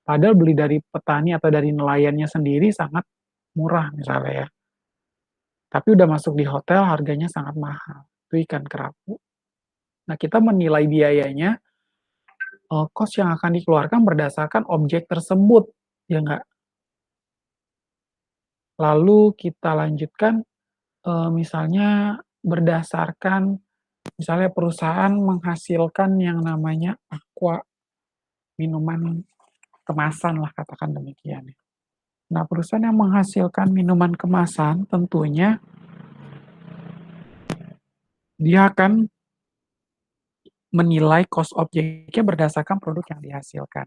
Padahal beli dari petani atau dari nelayannya sendiri sangat murah misalnya ya. Tapi udah masuk di hotel harganya sangat mahal. Itu ikan kerapu. Nah, kita menilai biayanya, cost yang akan dikeluarkan berdasarkan objek tersebut, ya nggak? Lalu kita lanjutkan, misalnya berdasarkan misalnya perusahaan menghasilkan yang namanya aqua, minuman kemasan lah katakan demikian ya. Nah, perusahaan yang menghasilkan minuman kemasan tentunya dia akan menilai cost objeknya berdasarkan produk yang dihasilkan.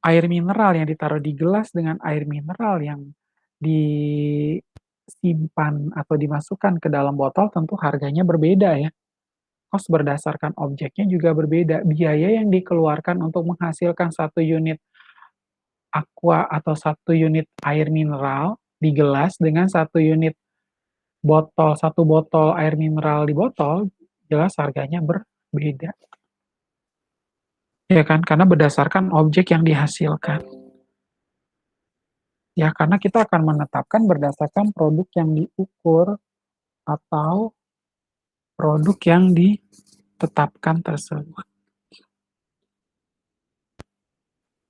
Air mineral yang ditaruh di gelas dengan air mineral yang disimpan atau dimasukkan ke dalam botol tentu harganya berbeda ya. Cost berdasarkan objeknya juga berbeda. Biaya yang dikeluarkan untuk menghasilkan satu unit aqua atau satu unit air mineral di gelas dengan satu unit satu botol air mineral di botol, jelas harganya berbeda. Ya kan? Karena berdasarkan objek yang dihasilkan. Ya, karena kita akan menetapkan berdasarkan produk yang diukur atau produk yang ditetapkan tersebut.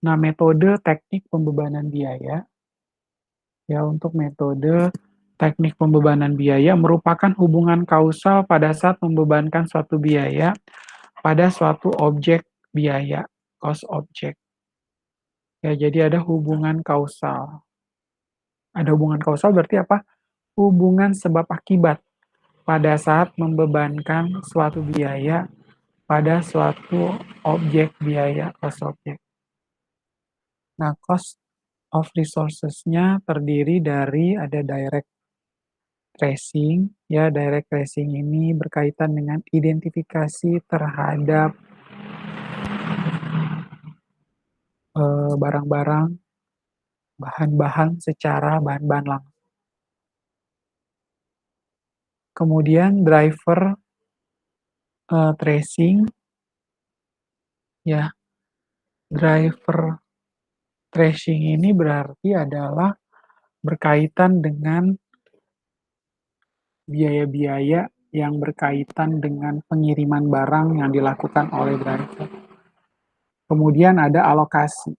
Nah, metode teknik pembebanan biaya, ya untuk metode teknik pembebanan biaya merupakan hubungan kausal pada saat membebankan suatu biaya pada suatu objek biaya, cost object. Ya, jadi ada hubungan kausal. Ada hubungan kausal berarti apa? Hubungan sebab akibat pada saat membebankan suatu biaya pada suatu objek biaya, cost object. Nah, cost of resources-nya terdiri dari ada direct tracing, ya direct tracing ini berkaitan dengan identifikasi terhadap barang-barang, bahan-bahan secara bahan-bahan langsung. Kemudian driver tracing, ya driver tracing ini berarti adalah berkaitan dengan biaya-biaya yang berkaitan dengan pengiriman barang yang dilakukan oleh driver. Kemudian ada alokasi.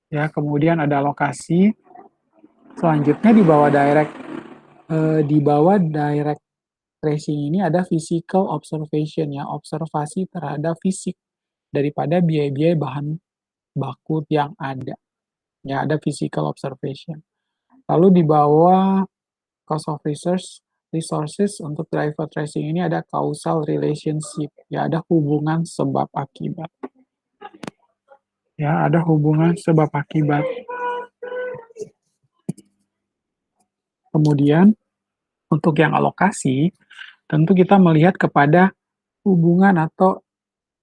Ya, kemudian ada alokasi. Selanjutnya di bawah direct tracing ini ada physical observation ya, observasi terhadap fisik daripada biaya-biaya bahan baku yang ada. Ya, ada physical observation. Lalu di bawah cost of resources untuk driver tracing ini ada causal relationship, ya ada hubungan sebab akibat. Ya, ada hubungan sebab akibat. Kemudian untuk yang alokasi, tentu kita melihat kepada hubungan atau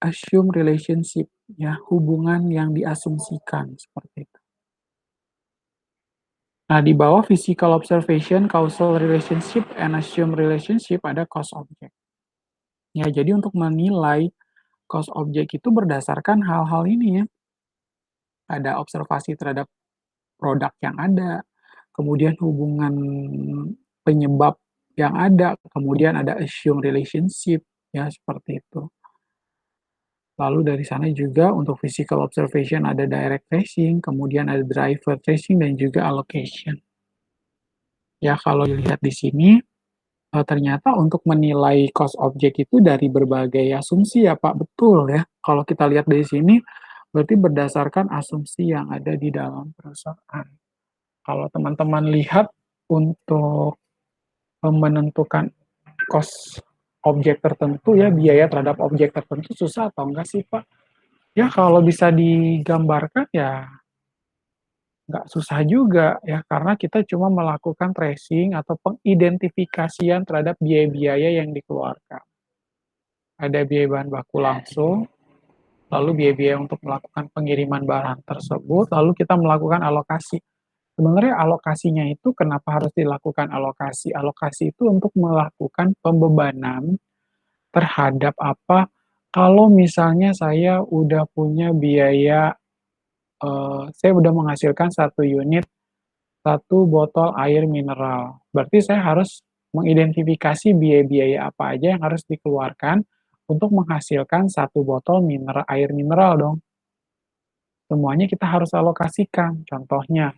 assume relationship, ya, hubungan yang diasumsikan, seperti itu. Nah, di bawah physical observation, causal relationship, and assume relationship ada cause object. Ya, jadi untuk menilai cause object itu berdasarkan hal-hal ini ya. Ada observasi terhadap produk yang ada, kemudian hubungan penyebab yang ada, kemudian ada assume relationship, ya seperti itu. Lalu dari sana juga untuk physical observation ada direct tracing, kemudian ada driver tracing dan juga allocation. Ya kalau dilihat di sini, ternyata untuk menilai cost object itu dari berbagai asumsi ya Pak, betul ya. Kalau kita lihat dari sini, berarti berdasarkan asumsi yang ada di dalam perusahaan. Kalau teman-teman lihat untuk menentukan cost objek tertentu ya, biaya terhadap objek tertentu susah atau enggak sih Pak? Ya kalau bisa digambarkan ya nggak susah juga ya, karena kita cuma melakukan tracing atau pengidentifikasian terhadap biaya-biaya yang dikeluarkan. Ada biaya bahan baku langsung, lalu biaya-biaya untuk melakukan pengiriman barang tersebut, lalu kita melakukan alokasi. Sebenarnya alokasinya itu kenapa harus dilakukan alokasi? Alokasi itu untuk melakukan pembebanan terhadap apa, kalau misalnya saya udah punya biaya, saya udah menghasilkan satu unit, satu botol air mineral. Berarti saya harus mengidentifikasi biaya-biaya apa aja yang harus dikeluarkan untuk menghasilkan satu botol air mineral dong. Semuanya kita harus alokasikan. Contohnya,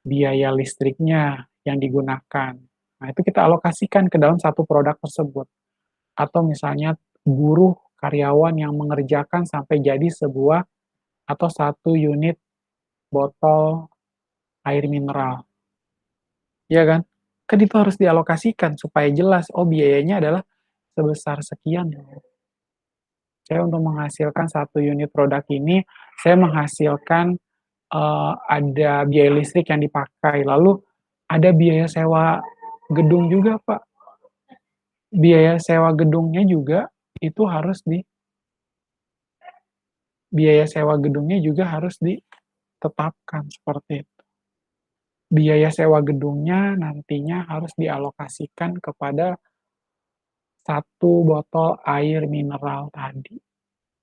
biaya listriknya yang digunakan. Nah, itu kita alokasikan ke dalam satu produk tersebut. Atau misalnya buruh karyawan yang mengerjakan sampai jadi sebuah atau satu unit botol air mineral. Iya kan? Kan itu harus dialokasikan supaya jelas, oh biayanya adalah sebesar sekian. Saya untuk menghasilkan satu unit produk ini, saya menghasilkan ada biaya listrik yang dipakai, lalu ada biaya sewa gedung juga, Pak. Biaya sewa gedungnya juga itu harus biaya sewa gedungnya juga harus ditetapkan seperti itu. Biaya sewa gedungnya nantinya harus dialokasikan kepada satu botol air mineral tadi.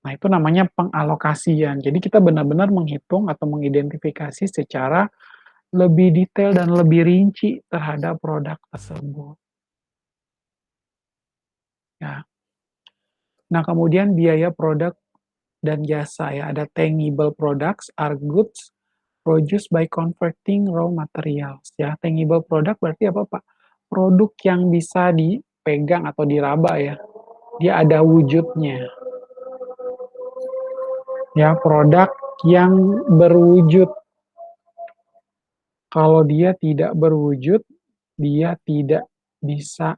Nah, itu namanya pengalokasian. Jadi kita benar-benar menghitung atau mengidentifikasi secara lebih detail dan lebih rinci terhadap produk tersebut. Ya. Nah, kemudian biaya produk dan jasa ya, ada tangible products are goods produced by converting raw materials. Ya, tangible product berarti apa, Pak? Produk yang bisa dipegang atau diraba ya. Dia ada wujudnya. Ya, produk yang berwujud. Kalau dia tidak berwujud, dia tidak bisa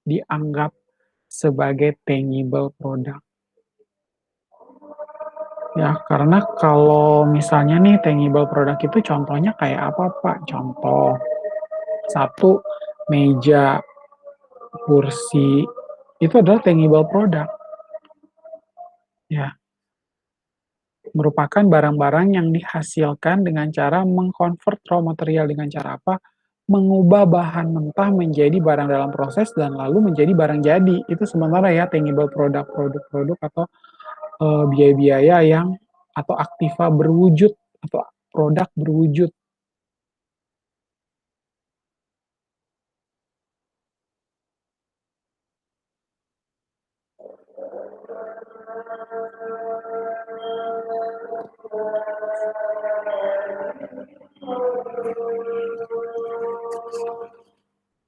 dianggap sebagai tangible product. Ya, karena kalau misalnya nih tangible product itu contohnya kayak apa, Pak? Contoh, satu, meja, kursi, itu adalah tangible product. Ya, merupakan barang-barang yang dihasilkan dengan cara mengkonvert raw material dengan cara apa? Mengubah bahan mentah menjadi barang dalam proses dan lalu menjadi barang jadi. Itu sebenarnya ya tangible product, produk-produk atau biaya-biaya yang atau aktiva berwujud atau produk berwujud.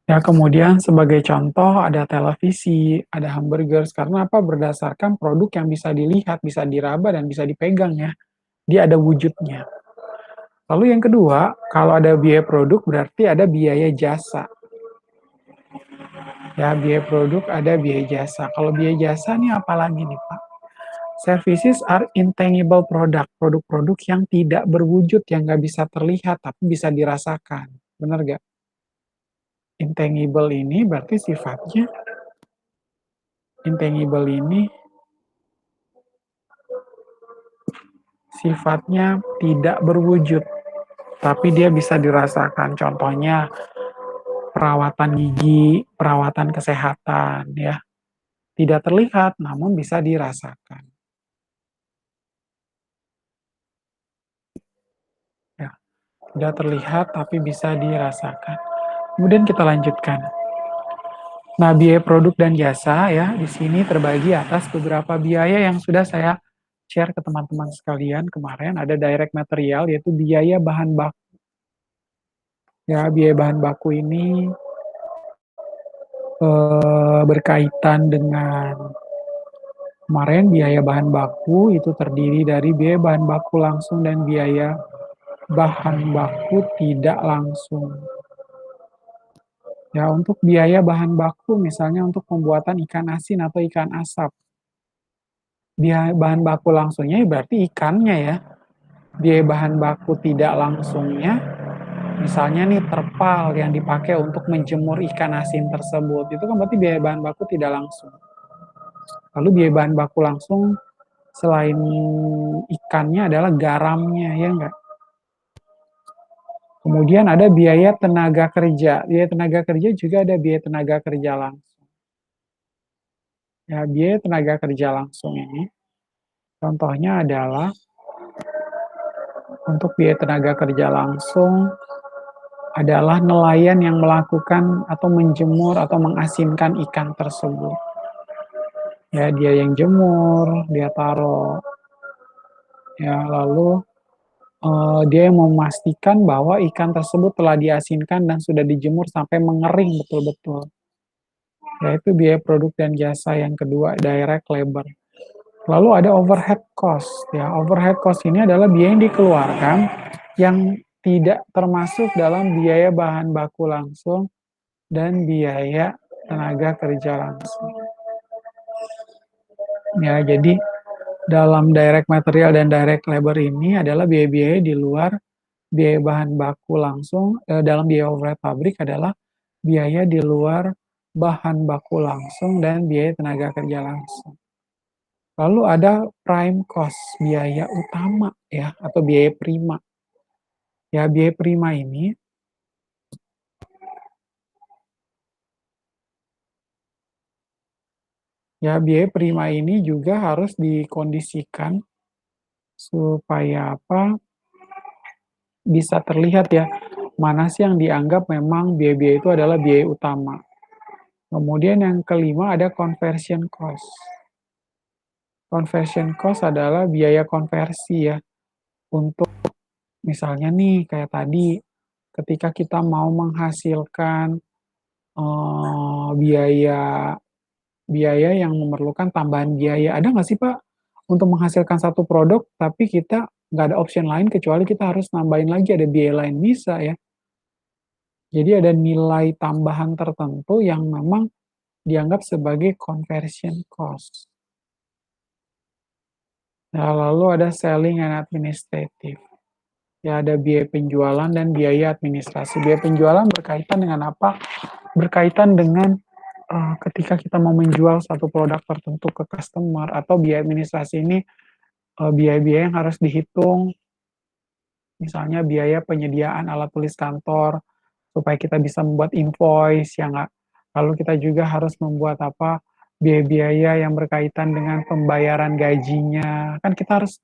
Ya, kemudian sebagai contoh ada televisi, ada hamburgers, karena apa? Berdasarkan produk yang bisa dilihat, bisa diraba, dan bisa dipegang ya. Dia ada wujudnya. Lalu yang kedua, kalau ada biaya produk berarti ada biaya jasa. Ya, biaya produk ada biaya jasa. Kalau biaya jasa nih apalagi nih Pak? Services are intangible product, produk-produk yang tidak berwujud, yang nggak bisa terlihat, tapi bisa dirasakan. Benar nggak? Intangible ini berarti sifatnya, intangible ini sifatnya tidak berwujud, tapi dia bisa dirasakan. Contohnya perawatan gigi, perawatan kesehatan ya. Tidak terlihat namun bisa dirasakan. Ya, tidak terlihat tapi bisa dirasakan. Kemudian kita lanjutkan. Nah, biaya produk dan jasa ya di sini terbagi atas beberapa biaya yang sudah saya share ke teman-teman sekalian kemarin. Ada direct material yaitu biaya bahan baku. Ya, biaya bahan baku ini berkaitan dengan kemarin biaya bahan baku itu terdiri dari biaya bahan baku langsung dan biaya bahan baku tidak langsung. Ya, untuk biaya bahan baku misalnya untuk pembuatan ikan asin atau ikan asap. Biaya bahan baku langsungnya berarti ikannya ya. Biaya bahan baku tidak langsungnya misalnya nih terpal yang dipakai untuk menjemur ikan asin tersebut. Itu kan berarti biaya bahan baku tidak langsung. Lalu biaya bahan baku langsung selain ikannya adalah garamnya ya enggak. Kemudian ada biaya tenaga kerja. Biaya tenaga kerja juga ada biaya tenaga kerja langsung. Ya, biaya tenaga kerja langsung ini contohnya adalah untuk biaya tenaga kerja langsung adalah nelayan yang melakukan atau menjemur atau mengasinkan ikan tersebut. Ya, dia yang jemur, dia taruh. Ya, lalu dia yang memastikan bahwa ikan tersebut telah diasinkan dan sudah dijemur sampai mengering betul-betul. Yaitu biaya produk dan jasa yang kedua, direct labor. Lalu ada overhead cost. Ya, overhead cost ini adalah biaya yang dikeluarkan yang tidak termasuk dalam biaya bahan baku langsung dan biaya tenaga kerja langsung. Ya, jadi dalam direct material dan direct labor ini adalah biaya-biaya di luar biaya bahan baku langsung. Dalam biaya overhead pabrik adalah biaya di luar bahan baku langsung dan biaya tenaga kerja langsung. Lalu ada prime cost, biaya utama ya atau biaya prima. Ya, biaya prima ini biaya prima ini juga harus dikondisikan supaya apa? Bisa terlihat ya, mana sih yang dianggap memang biaya-biaya itu adalah biaya utama. Kemudian yang kelima ada conversion cost. Conversion cost adalah biaya konversi ya, untuk misalnya nih kayak tadi, ketika kita mau menghasilkan biaya biaya yang memerlukan tambahan biaya. Ada nggak sih Pak, untuk menghasilkan satu produk, tapi kita nggak ada option lain kecuali kita harus nambahin lagi ada biaya lain? Bisa ya. Jadi ada nilai tambahan tertentu yang memang dianggap sebagai conversion cost. Nah, lalu ada selling and administrative. Ya, ada biaya penjualan dan biaya administrasi. Biaya penjualan berkaitan dengan apa? Berkaitan dengan ketika kita mau menjual satu produk tertentu ke customer, atau biaya administrasi ini biaya-biaya yang harus dihitung, misalnya biaya penyediaan alat tulis kantor supaya kita bisa membuat invoice ya nggak. Lalu kita juga harus membuat apa, biaya-biaya yang berkaitan dengan pembayaran gajinya. Kan kita harus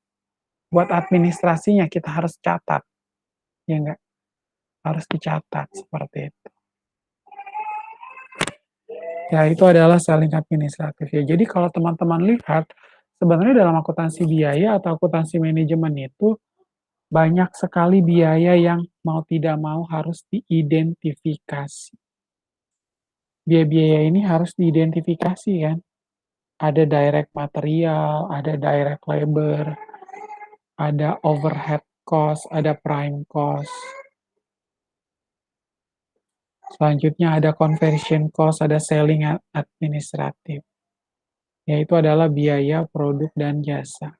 buat administrasinya, kita harus catat ya nggak, harus dicatat seperti itu. Ya, itu adalah selling administratif ya. Jadi kalau teman-teman lihat, sebenarnya dalam akuntansi biaya atau akuntansi manajemen itu banyak sekali biaya yang mau tidak mau harus diidentifikasi. Biaya-biaya ini harus diidentifikasi kan. Ada direct material, ada direct labor, ada overhead cost, ada prime cost. Selanjutnya ada conversion cost, ada selling administratif. Yaitu adalah biaya produk dan jasa.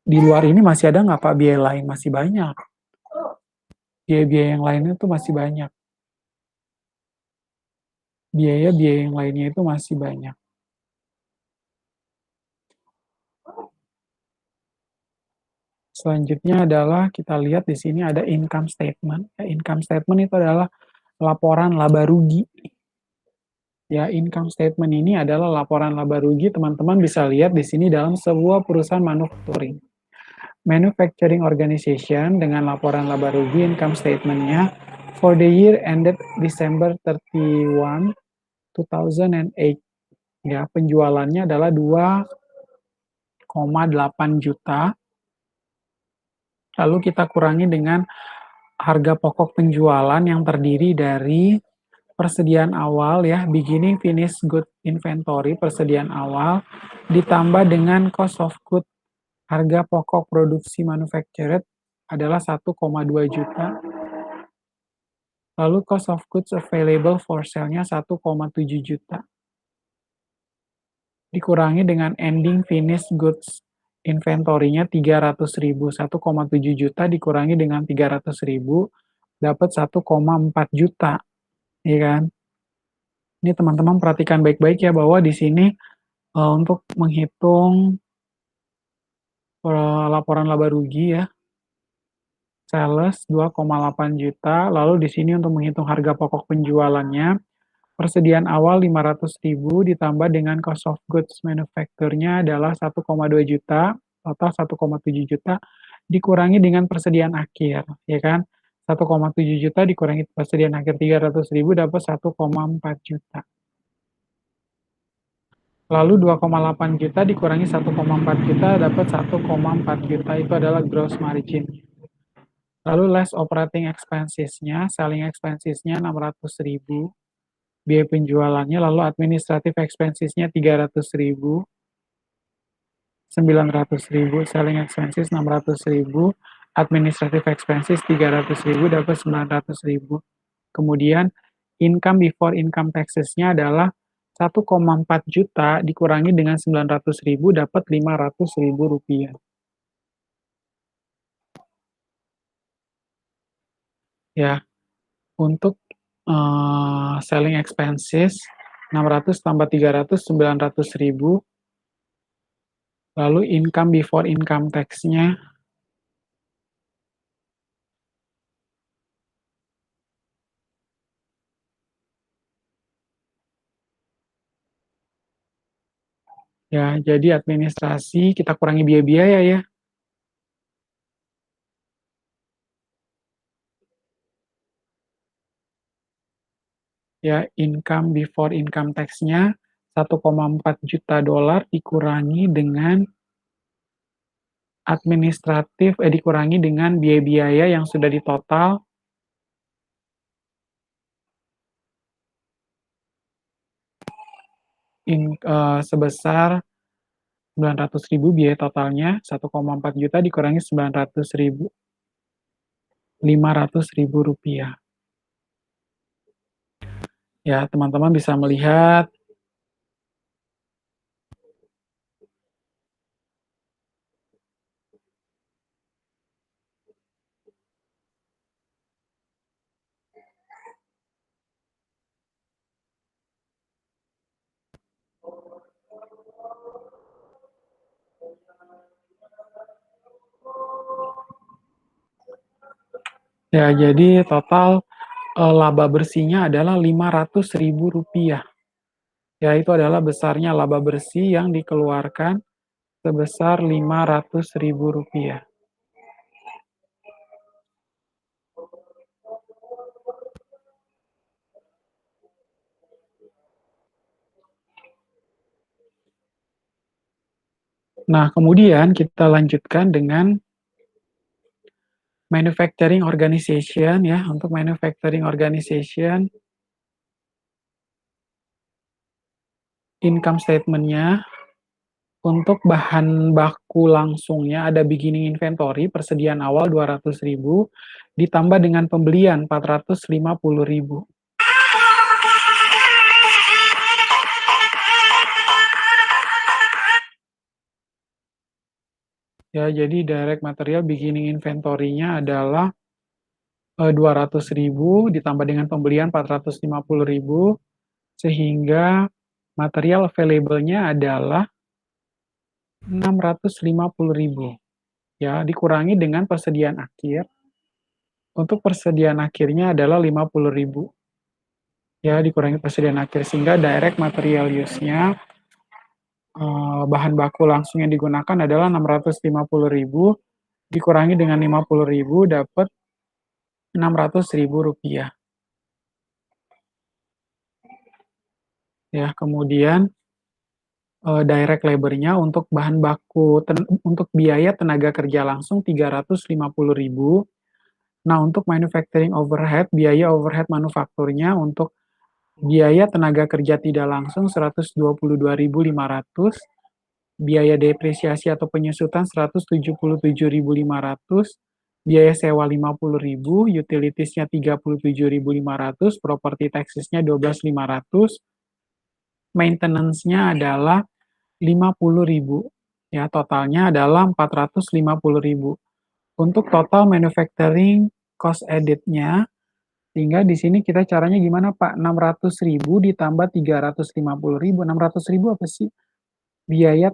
Di luar ini masih ada nggak Pak biaya lain? Masih banyak. Biaya-biaya yang lainnya itu masih banyak. Biaya-biaya yang lainnya itu masih banyak. Selanjutnya adalah kita lihat di sini ada income statement. Ya, income statement itu adalah laporan laba rugi. Ya, income statement ini adalah laporan laba rugi. Teman-teman bisa lihat di sini dalam sebuah perusahaan manufacturing. Manufacturing organization dengan laporan laba rugi income statement-nya for the year ended December 31, 2008. Ya, penjualannya adalah 2,8 juta. Lalu kita kurangi dengan harga pokok penjualan yang terdiri dari persediaan awal ya, beginning finish good inventory, persediaan awal, ditambah dengan cost of good, harga pokok produksi manufactured adalah 1,2 juta. Lalu cost of goods available for sale-nya 1,7 juta. Dikurangi dengan ending finish goods inventory-nya 300.000, 1,7 juta dikurangi dengan 300.000, dapat 1,4 juta, ya kan? Ini teman-teman perhatikan baik-baik ya bahwa di sini untuk menghitung laporan laba rugi ya, sales 2,8 juta, lalu di sini untuk menghitung harga pokok penjualannya, persediaan awal 500.000 ditambah dengan cost of goods manufacture-nya adalah 1,2 juta, total 1,7 juta, dikurangi dengan persediaan akhir, ya kan? 1,7 juta dikurangi persediaan akhir 300.000 dapat 1,4 juta. Lalu 2,8 juta dikurangi 1,4 juta dapat 1,4 juta, itu adalah gross margin. Lalu less operating expenses-nya, selling expenses-nya 600.000, biaya penjualannya, lalu administrative expenses-nya 300.000, 900.000, selling expenses 600.000, administrative expenses 300.000 dapat 900.000. Kemudian income before income taxes-nya adalah 1,4 juta dikurangi dengan 900.000 dapat 500.000 rupiah. Ya, untuk selling expenses 600 tambah 300 900.000. Lalu income before income tax-nya ya, jadi administrasi kita kurangi biaya-biaya ya. Ya, income before income tax-nya 1,4 juta dolar dikurangi dengan dikurangi dengan biaya-biaya yang sudah ditotal sebesar 900.000, biaya totalnya 1,4 juta dikurangi 900.000, 500.000 rupiah. Ya, teman-teman bisa melihat ya, jadi total laba bersihnya adalah 500.000 rupiah. Ya, itu adalah besarnya laba bersih yang dikeluarkan sebesar 500.000 rupiah. Nah, kemudian kita lanjutkan dengan manufacturing organization ya. Untuk manufacturing organization, income statement-nya untuk bahan baku langsungnya ada beginning inventory, persediaan awal 200.000, ditambah dengan pembelian 450.000. Ya, jadi direct material beginning inventory-nya adalah 200.000 ditambah dengan pembelian 450.000, sehingga material available-nya adalah 650.000. ya, dikurangi dengan persediaan akhir. Untuk persediaan akhirnya adalah 50.000, ya, dikurangi persediaan akhir, sehingga direct material use-nya, bahan baku langsung yang digunakan adalah 650.000, dikurangi dengan 50.000 dapat 600.000 rupiah. Ya, kemudian direct labor-nya untuk bahan baku untuk biaya tenaga kerja langsung 350.000. Nah, untuk manufacturing overhead, biaya overhead manufakturnya untuk biaya tenaga kerja tidak langsung 122.500, biaya depresiasi atau penyusutan 177.500, biaya sewa 50.000, utilities-nya 37.500, property taxes-nya 12.500, maintenance-nya adalah 50.000. Ya, totalnya adalah 450.000. Untuk total manufacturing cost edit-nya, sehingga di sini kita caranya gimana, Pak? 600.000 ditambah 350.000. 600.000 apa sih? Biaya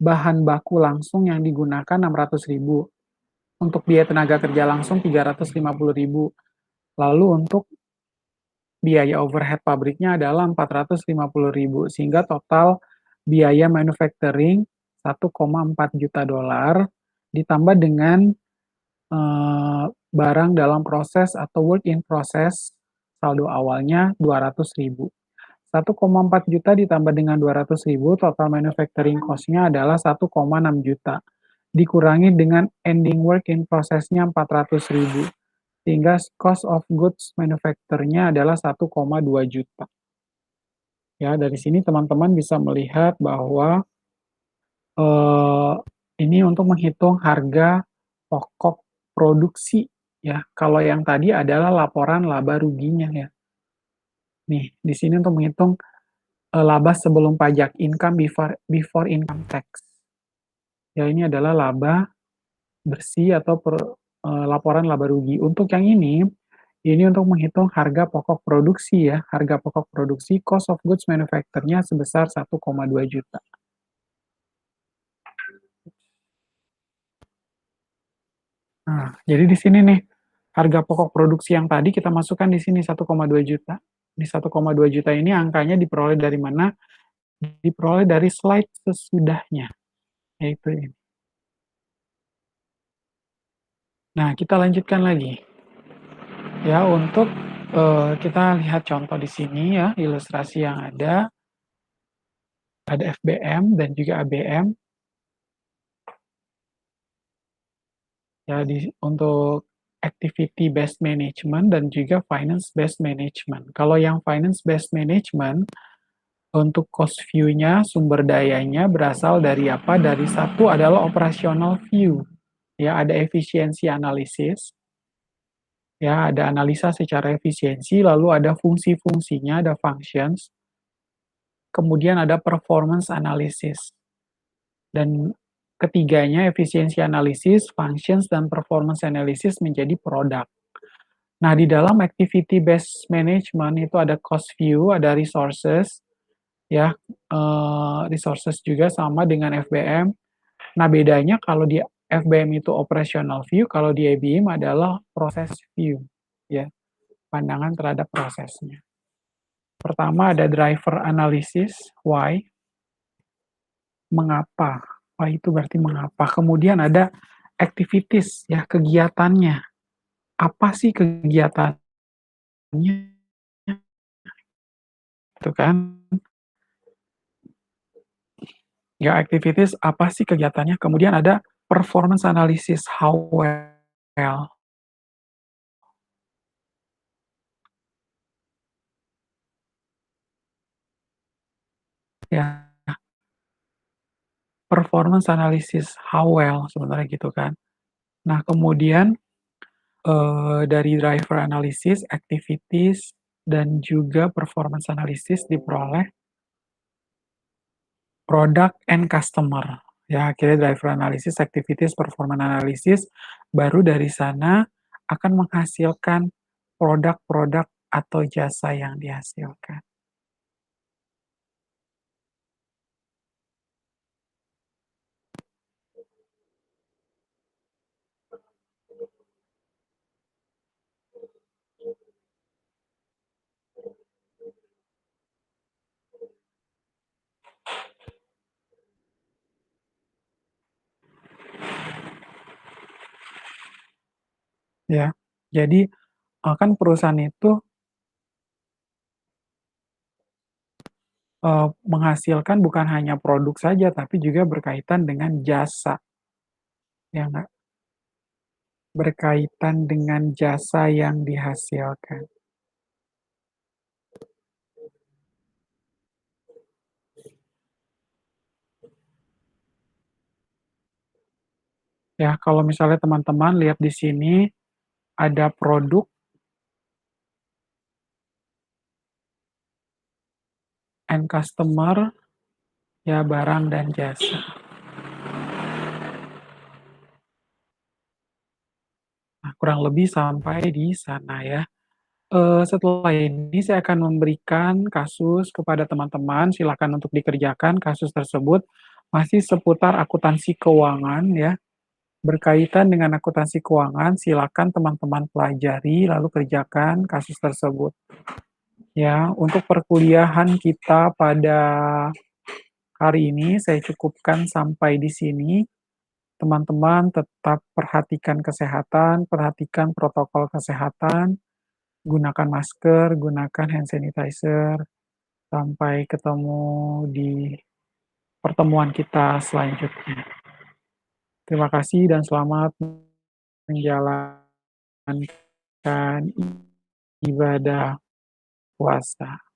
bahan baku langsung yang digunakan 600.000. Untuk biaya tenaga kerja langsung 350.000. Lalu untuk biaya overhead pabriknya adalah 450.000, sehingga total biaya manufacturing 1,4 juta dolar ditambah dengan barang dalam proses atau work in process, saldo awalnya 200.000. 1,4 juta ditambah dengan 200.000, total manufacturing cost-nya adalah 1,6 juta. Dikurangi dengan ending work in process-nya 400.000. Sehingga cost of goods manufacture-nya adalah 1,2 juta. Ya, dari sini teman-teman bisa melihat bahwa eh, ini untuk menghitung harga pokok produksi, ya. Kalau yang tadi adalah laporan laba ruginya, ya. Nih, di sini untuk menghitung laba sebelum pajak, income before income tax. Ya, ini adalah laba bersih atau laporan laba rugi. Untuk yang ini untuk menghitung harga pokok produksi, ya. Harga pokok produksi, cost of goods manufacture-nya sebesar 1,2 juta. Nah, jadi di sini nih, harga pokok produksi yang tadi kita masukkan di sini 1,2 juta. Di 1,2 juta ini angkanya diperoleh dari mana? Diperoleh dari slide sesudahnya, yaitu ini. Nah, kita lanjutkan lagi. Ya, untuk kita lihat contoh di sini, ya, ilustrasi yang ada FBM dan juga ABM. Ya, untuk activity based management dan juga finance based management. Kalau yang finance based management, untuk cost view-nya, sumber dayanya berasal dari apa? Dari satu adalah operational view. Ya, ada efisiensi analisis. Ya, ada analisa secara efisiensi, lalu ada fungsi-fungsinya, ada functions. Kemudian ada performance analysis. Dan ketiganya, efisiensi analisis, functions, dan performance analysis menjadi produk. Nah, di dalam activity based management itu ada cost view, ada resources, ya, resources juga sama dengan FBM. Nah, bedanya kalau di FBM itu operational view, kalau di ABM adalah process view, ya, pandangan terhadap prosesnya. Pertama ada driver analysis, why, mengapa, why itu berarti mengapa. Kemudian ada activities, ya, kegiatannya, apa sih kegiatannya, itu kan. Ya, activities apa sih kegiatannya, kemudian ada performance analysis, how well, ya, performance analysis, how well sebenarnya gitu kan. Nah, kemudian dari driver analysis, activities, dan juga performance analysis diperoleh product and customer. Ya, akhirnya driver analysis, activities, performance analysis, baru dari sana akan menghasilkan produk-produk atau jasa yang dihasilkan. ya. Jadi, kan perusahaan itu, menghasilkan bukan hanya produk saja, tapi juga berkaitan dengan jasa, ya nggak? Berkaitan dengan jasa yang dihasilkan. Ya, kalau misalnya teman-teman lihat di sini ada produk and customer, ya barang dan jasa. Nah, kurang lebih sampai di sana ya. Setelah ini saya akan memberikan kasus kepada teman-teman, silakan untuk dikerjakan kasus tersebut, masih seputar akuntansi keuangan ya. Berkaitan dengan akuntansi keuangan, silakan teman-teman pelajari lalu kerjakan kasus tersebut. Ya, untuk perkuliahan kita pada hari ini saya cukupkan sampai di sini. Teman-teman tetap perhatikan kesehatan, perhatikan protokol kesehatan, gunakan masker, gunakan hand sanitizer. Sampai ketemu di pertemuan kita selanjutnya. Terima kasih dan selamat menjalankan ibadah puasa.